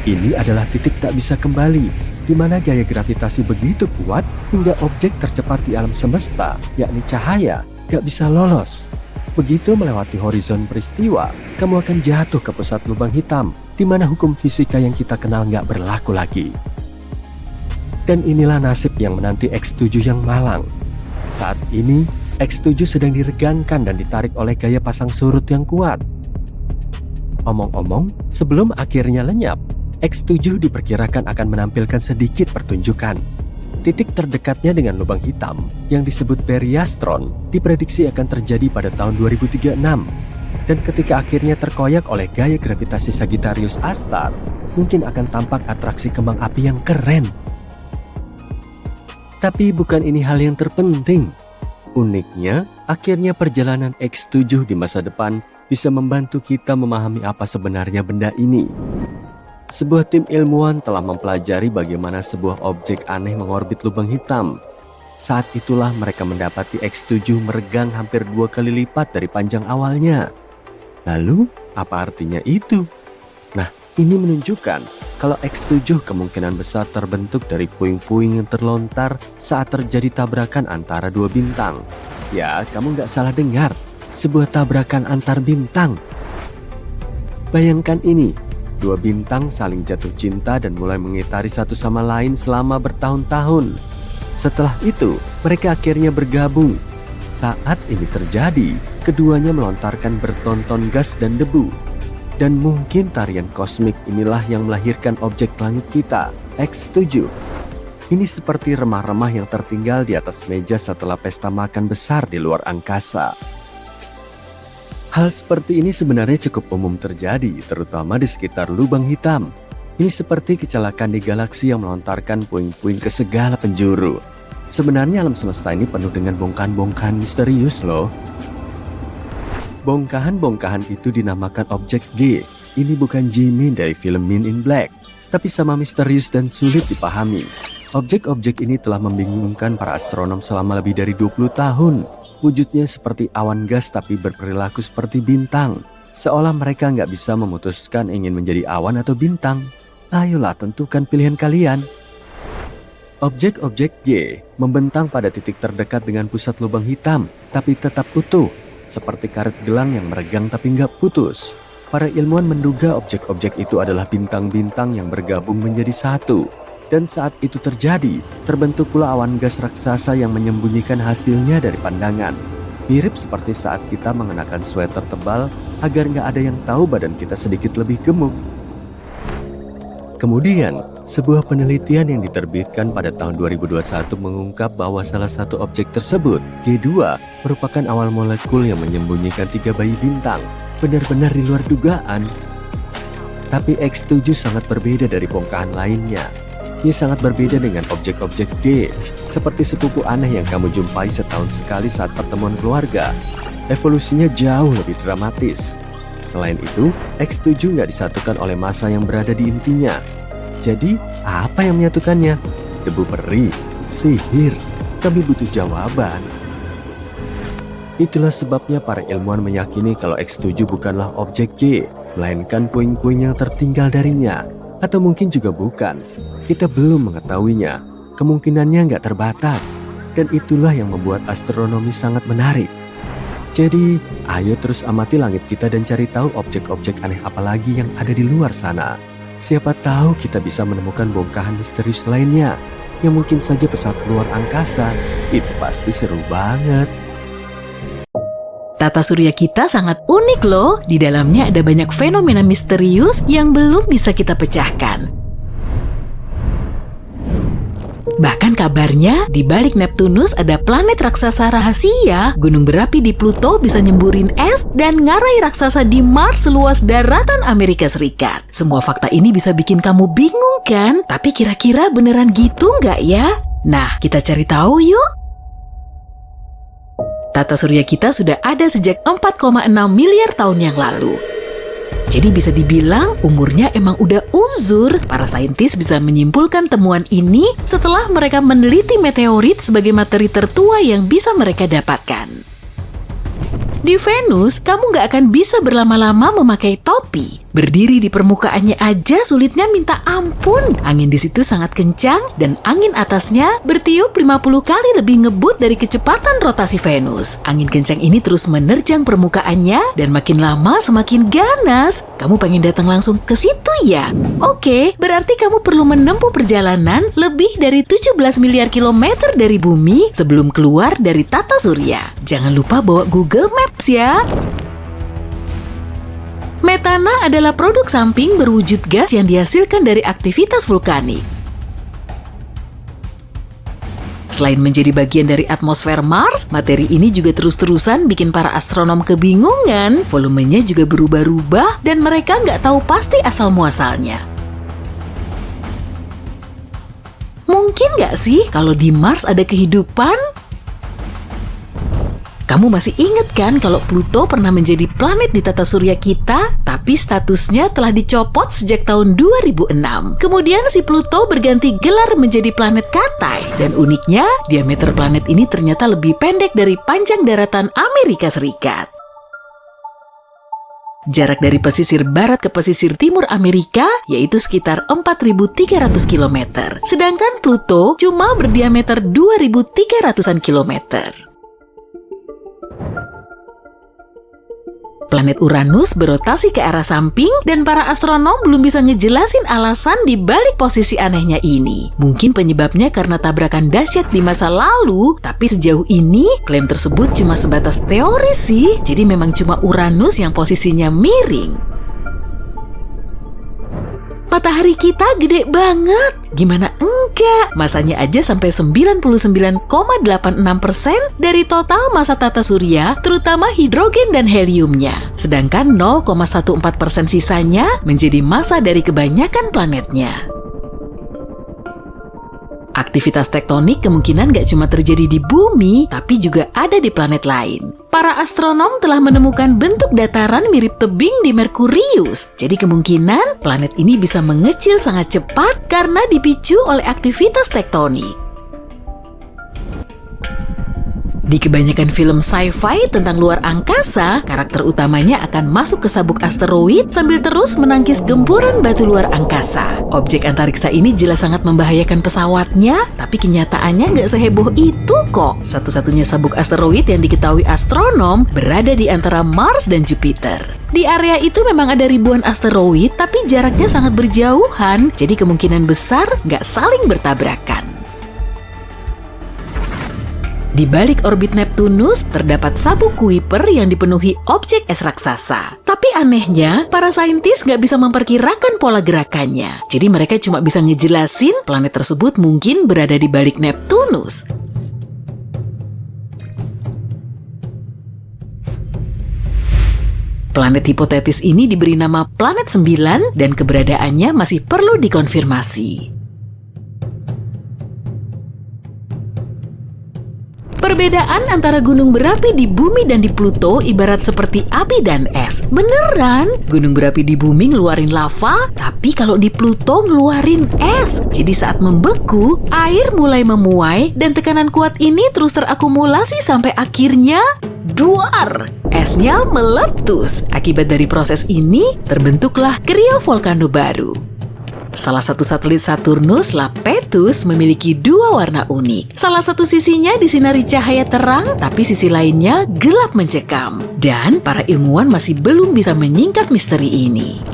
Ini adalah titik tak bisa kembali, di mana gaya gravitasi begitu kuat hingga objek tercepat di alam semesta, yakni cahaya, nggak bisa lolos. Begitu melewati horizon peristiwa, kamu akan jatuh ke pusat lubang hitam, di mana hukum fisika yang kita kenal nggak berlaku lagi. Dan inilah nasib yang menanti X7 yang malang. Saat ini, X7 sedang diregangkan dan ditarik oleh gaya pasang surut yang kuat. Omong-omong, sebelum akhirnya lenyap, X7 diperkirakan akan menampilkan sedikit pertunjukan. Titik terdekatnya dengan lubang hitam yang disebut periastron diprediksi akan terjadi pada tahun 2036. Dan ketika akhirnya terkoyak oleh gaya gravitasi Sagittarius A Star, mungkin akan tampak atraksi kembang api yang keren. Tapi bukan ini hal yang terpenting. Uniknya, akhirnya perjalanan X7 di masa depan bisa membantu kita memahami apa sebenarnya benda ini. Sebuah tim ilmuwan telah mempelajari bagaimana sebuah objek aneh mengorbit lubang hitam. Saat itulah mereka mendapati X7 meregang hampir 2 kali lipat dari panjang awalnya. Lalu, apa artinya itu? Nah, ini menunjukkan kalau X7 kemungkinan besar terbentuk dari puing-puing yang terlontar saat terjadi tabrakan antara 2 bintang. Ya, kamu nggak salah dengar, sebuah tabrakan antar bintang. Bayangkan ini. 2 bintang saling jatuh cinta dan mulai mengitari satu sama lain selama bertahun-tahun. Setelah itu, mereka akhirnya bergabung. Saat ini terjadi, keduanya melontarkan bertonton gas dan debu. Dan mungkin tarian kosmik inilah yang melahirkan objek langit kita, X7. Ini seperti remah-remah yang tertinggal di atas meja setelah pesta makan besar di luar angkasa. Hal seperti ini sebenarnya cukup umum terjadi, terutama di sekitar lubang hitam. Ini seperti kecelakaan di galaksi yang melontarkan puing-puing ke segala penjuru. Sebenarnya alam semesta ini penuh dengan bongkahan-bongkahan misterius loh. Bongkahan-bongkahan itu dinamakan objek G. Ini bukan Jimin dari film Men in Black, tapi sama misterius dan sulit dipahami. Objek-objek ini telah membingungkan para astronom selama lebih dari 20 tahun. Wujudnya seperti awan gas tapi berperilaku seperti bintang. Seolah mereka nggak bisa memutuskan ingin menjadi awan atau bintang. Ayolah tentukan pilihan kalian. Objek-objek G membentang pada titik terdekat dengan pusat lubang hitam, tapi tetap utuh. Seperti karet gelang yang meregang tapi nggak putus. Para ilmuwan menduga objek-objek itu adalah bintang-bintang yang bergabung menjadi satu. Dan saat itu terjadi, terbentuk pula awan gas raksasa yang menyembunyikan hasilnya dari pandangan. Mirip seperti saat kita mengenakan sweater tebal agar nggak ada yang tahu badan kita sedikit lebih gemuk. Kemudian, sebuah penelitian yang diterbitkan pada tahun 2021 mengungkap bahwa salah satu objek tersebut, G2, merupakan awal molekul yang menyembunyikan 3 bayi bintang. Benar-benar di luar dugaan. Tapi X7 sangat berbeda dari bongkahan lainnya. Ia sangat berbeda dengan objek-objek G, seperti sepupu aneh yang kamu jumpai setahun sekali saat pertemuan keluarga. Evolusinya jauh lebih dramatis. Selain itu, X7 nggak disatukan oleh massa yang berada di intinya. Jadi, apa yang menyatukannya? Debu peri, sihir. Kami butuh jawaban. Itulah sebabnya para ilmuwan meyakini kalau X7 bukanlah objek G, melainkan puing-puing yang tertinggal darinya. Atau mungkin juga bukan. Kita belum mengetahuinya. Kemungkinannya nggak terbatas. Dan itulah yang membuat astronomi sangat menarik. Jadi, ayo terus amati langit kita dan cari tahu objek-objek aneh apa lagi yang ada di luar sana. Siapa tahu kita bisa menemukan bongkahan misterius lainnya yang mungkin saja pesawat luar angkasa. Itu pasti seru banget. Tata surya kita sangat unik loh. Di dalamnya ada banyak fenomena misterius yang belum bisa kita pecahkan. Bahkan kabarnya, di balik Neptunus ada planet raksasa rahasia, gunung berapi di Pluto bisa nyemburin es, dan ngarai raksasa di Mars seluas daratan Amerika Serikat. Semua fakta ini bisa bikin kamu bingung kan? Tapi kira-kira beneran gitu nggak ya? Nah, kita cari tahu yuk! Tata surya kita sudah ada sejak 4,6 miliar tahun yang lalu. Jadi bisa dibilang umurnya emang udah uzur. Para saintis bisa menyimpulkan temuan ini setelah mereka meneliti meteorit sebagai materi tertua yang bisa mereka dapatkan. Di Venus, kamu nggak akan bisa berlama-lama memakai topi. Berdiri di permukaannya aja sulitnya minta ampun. Angin di situ sangat kencang dan angin atasnya bertiup 50 kali lebih ngebut dari kecepatan rotasi Venus. Angin kencang ini terus menerjang permukaannya dan makin lama semakin ganas. Kamu pengen datang langsung ke situ ya? Oke, berarti kamu perlu menempuh perjalanan lebih dari 17 miliar kilometer dari bumi sebelum keluar dari tata surya. Jangan lupa bawa Google Maps ya. Metana adalah produk samping berwujud gas yang dihasilkan dari aktivitas vulkanik. Selain menjadi bagian dari atmosfer Mars, materi ini juga terus-terusan bikin para astronom kebingungan. Volumenya juga berubah-ubah dan mereka nggak tahu pasti asal-muasalnya. Mungkin nggak sih kalau di Mars ada kehidupan? Kamu masih ingat kan kalau Pluto pernah menjadi planet di tata surya kita, tapi statusnya telah dicopot sejak tahun 2006. Kemudian si Pluto berganti gelar menjadi planet Katai, dan uniknya diameter planet ini ternyata lebih pendek dari panjang daratan Amerika Serikat. Jarak dari pesisir barat ke pesisir timur Amerika yaitu sekitar 4.300 km, sedangkan Pluto cuma berdiameter 2.300-an kilometer. Planet Uranus berotasi ke arah samping dan para astronom belum bisa ngejelasin alasan di balik posisi anehnya ini. Mungkin penyebabnya karena tabrakan dahsyat di masa lalu, tapi sejauh ini klaim tersebut cuma sebatas teori sih. Jadi memang cuma Uranus yang posisinya miring. Matahari kita gede banget. Gimana enggak? Masanya aja sampai 99,86% dari total massa tata surya, terutama hidrogen dan heliumnya. Sedangkan 0,14% sisanya menjadi massa dari kebanyakan planetnya. Aktivitas tektonik kemungkinan gak cuma terjadi di bumi, tapi juga ada di planet lain. Para astronom telah menemukan bentuk dataran mirip tebing di Merkurius. Jadi kemungkinan planet ini bisa mengecil sangat cepat karena dipicu oleh aktivitas tektonik. Di kebanyakan film sci-fi tentang luar angkasa, karakter utamanya akan masuk ke sabuk asteroid sambil terus menangkis gempuran batu luar angkasa. Objek antariksa ini jelas sangat membahayakan pesawatnya, tapi kenyataannya nggak seheboh itu kok. Satu-satunya sabuk asteroid yang diketahui astronom berada di antara Mars dan Jupiter. Di area itu memang ada ribuan asteroid, tapi jaraknya sangat berjauhan, jadi kemungkinan besar nggak saling bertabrakan. Di balik orbit Neptunus, terdapat sabuk Kuiper yang dipenuhi objek es raksasa. Tapi anehnya, para saintis nggak bisa memperkirakan pola gerakannya. Jadi mereka cuma bisa ngejelasin planet tersebut mungkin berada di balik Neptunus. Planet hipotetis ini diberi nama Planet 9 dan keberadaannya masih perlu dikonfirmasi. Perbedaan antara gunung berapi di bumi dan di Pluto ibarat seperti api dan es. Beneran, gunung berapi di bumi ngeluarin lava, tapi kalau di Pluto ngeluarin es. Jadi saat membeku, air mulai memuai dan tekanan kuat ini terus terakumulasi sampai akhirnya duar. Esnya meletus. Akibat dari proses ini, terbentuklah kriovolcano baru. Salah satu satelit Saturnus, Iapetus, memiliki dua warna unik. Salah satu sisinya disinari cahaya terang, tapi sisi lainnya gelap mencekam. Dan para ilmuwan masih belum bisa menyingkap misteri ini.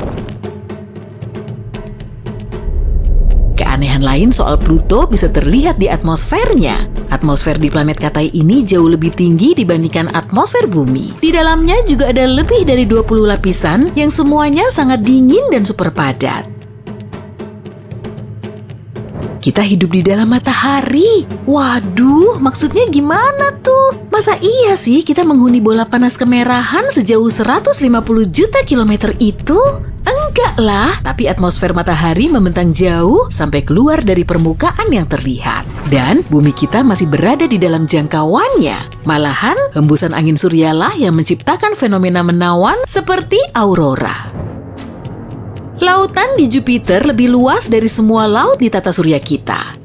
Keanehan lain soal Pluto bisa terlihat di atmosfernya. Atmosfer di planet Katai ini jauh lebih tinggi dibandingkan atmosfer bumi. Di dalamnya juga ada lebih dari 20 lapisan yang semuanya sangat dingin dan super padat. Kita hidup di dalam matahari. Waduh, maksudnya gimana tuh? Masa iya sih kita menghuni bola panas kemerahan sejauh 150 juta kilometer itu? Enggak lah, tapi atmosfer matahari membentang jauh sampai keluar dari permukaan yang terlihat. Dan bumi kita masih berada di dalam jangkauannya. Malahan, hembusan angin suryalah yang menciptakan fenomena menawan seperti aurora. Lautan di Jupiter lebih luas dari semua laut di tata surya kita.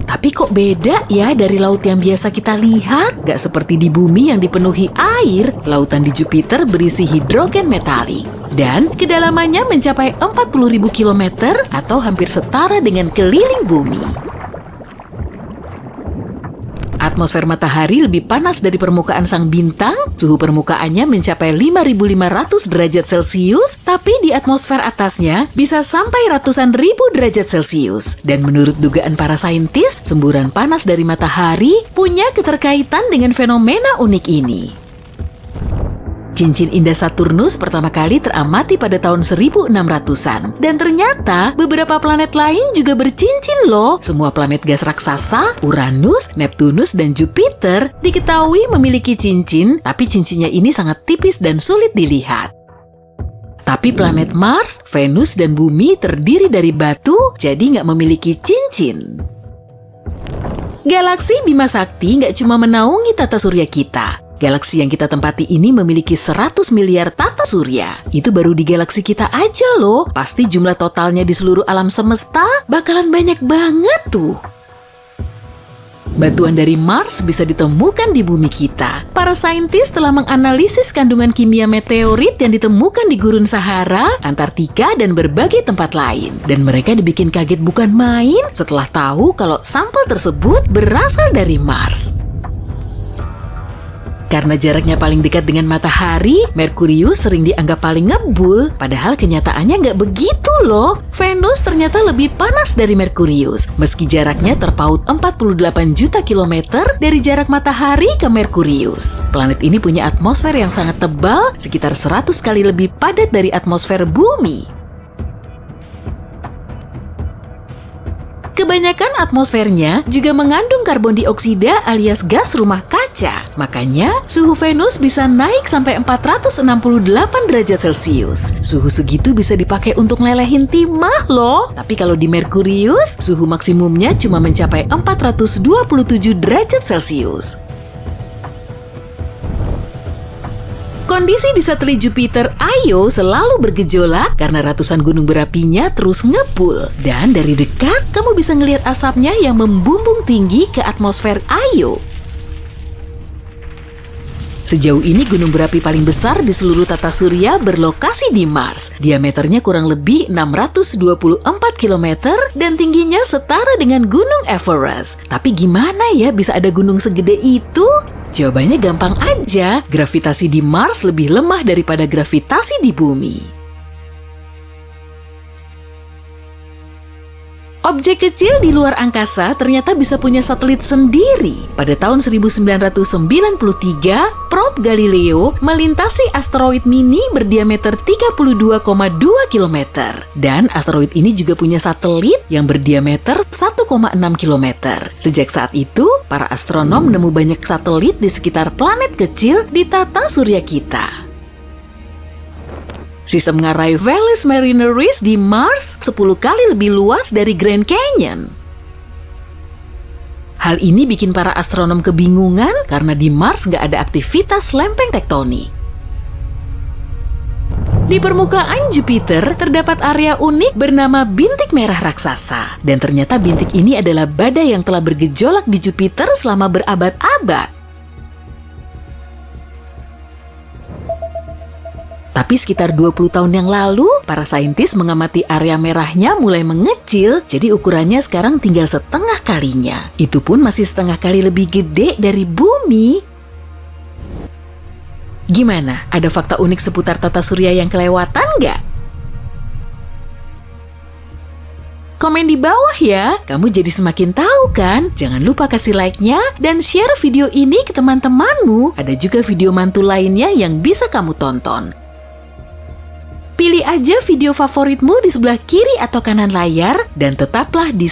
Tapi kok beda ya dari laut yang biasa kita lihat? Gak seperti di bumi yang dipenuhi air, lautan di Jupiter berisi hidrogen metalik. Dan kedalamannya mencapai 40.000 km atau hampir setara dengan keliling bumi. Atmosfer matahari lebih panas dari permukaan sang bintang, suhu permukaannya mencapai 5.500 derajat Celcius, tapi di atmosfer atasnya bisa sampai ratusan ribu derajat Celcius. Dan menurut dugaan para saintis, semburan panas dari matahari punya keterkaitan dengan fenomena unik ini. Cincin indah Saturnus pertama kali teramati pada tahun 1600-an. Dan ternyata beberapa planet lain juga bercincin loh. Semua planet gas raksasa, Uranus, Neptunus, dan Jupiter diketahui memiliki cincin, tapi cincinnya ini sangat tipis dan sulit dilihat. Tapi planet Mars, Venus, dan Bumi terdiri dari batu, jadi nggak memiliki cincin. Galaksi Bima Sakti nggak cuma menaungi tata surya kita. Galaksi yang kita tempati ini memiliki 100 miliar tata surya. Itu baru di galaksi kita aja loh. Pasti jumlah totalnya di seluruh alam semesta bakalan banyak banget tuh. Batuan dari Mars bisa ditemukan di bumi kita. Para saintis telah menganalisis kandungan kimia meteorit yang ditemukan di gurun Sahara, Antartika, dan berbagai tempat lain. Dan mereka dibikin kaget bukan main setelah tahu kalau sampel tersebut berasal dari Mars. Karena jaraknya paling dekat dengan matahari, Merkurius sering dianggap paling ngebul, padahal kenyataannya nggak begitu loh. Venus ternyata lebih panas dari Merkurius, meski jaraknya terpaut 48 juta kilometer dari jarak matahari ke Merkurius. Planet ini punya atmosfer yang sangat tebal, sekitar 100 kali lebih padat dari atmosfer bumi. Kebanyakan atmosfernya juga mengandung karbon dioksida alias gas rumah kaca. Makanya, suhu Venus bisa naik sampai 468 derajat Celcius. Suhu segitu bisa dipakai untuk lelehin timah loh. Tapi kalau di Merkurius, suhu maksimumnya cuma mencapai 427 derajat Celcius. Kondisi di satelit Jupiter Io selalu bergejolak karena ratusan gunung berapinya terus ngepul. Dan dari dekat, kamu bisa ngelihat asapnya yang membumbung tinggi ke atmosfer Io. Sejauh ini gunung berapi paling besar di seluruh tata surya berlokasi di Mars. Diameternya kurang lebih 624 km dan tingginya setara dengan Gunung Everest. Tapi gimana ya bisa ada gunung segede itu? Jawabannya gampang aja, gravitasi di Mars lebih lemah daripada gravitasi di bumi. Objek kecil di luar angkasa ternyata bisa punya satelit sendiri. Pada tahun 1993, probe Galileo melintasi asteroid mini berdiameter 32,2 km. Dan asteroid ini juga punya satelit yang berdiameter 1,6 km. Sejak saat itu, para astronom menemu banyak satelit di sekitar planet kecil di tata surya kita. Sistem ngarai Valles Marineris di Mars 10 kali lebih luas dari Grand Canyon. Hal ini bikin para astronom kebingungan karena di Mars nggak ada aktivitas lempeng tektonik. Di permukaan Jupiter terdapat area unik bernama bintik merah raksasa. Dan ternyata bintik ini adalah badai yang telah bergejolak di Jupiter selama berabad-abad. Tapi sekitar 20 tahun yang lalu, para saintis mengamati area merahnya mulai mengecil, jadi ukurannya sekarang tinggal setengah kalinya. Itu pun masih setengah kali lebih gede dari bumi. Gimana? Ada fakta unik seputar tata surya yang kelewatan nggak? Komen di bawah ya, kamu jadi semakin tahu kan? Jangan lupa kasih like-nya dan share video ini ke teman-temanmu. Ada juga video mantul lainnya yang bisa kamu tonton. Pilih aja video favoritmu di sebelah kiri atau kanan layar dan tetaplah di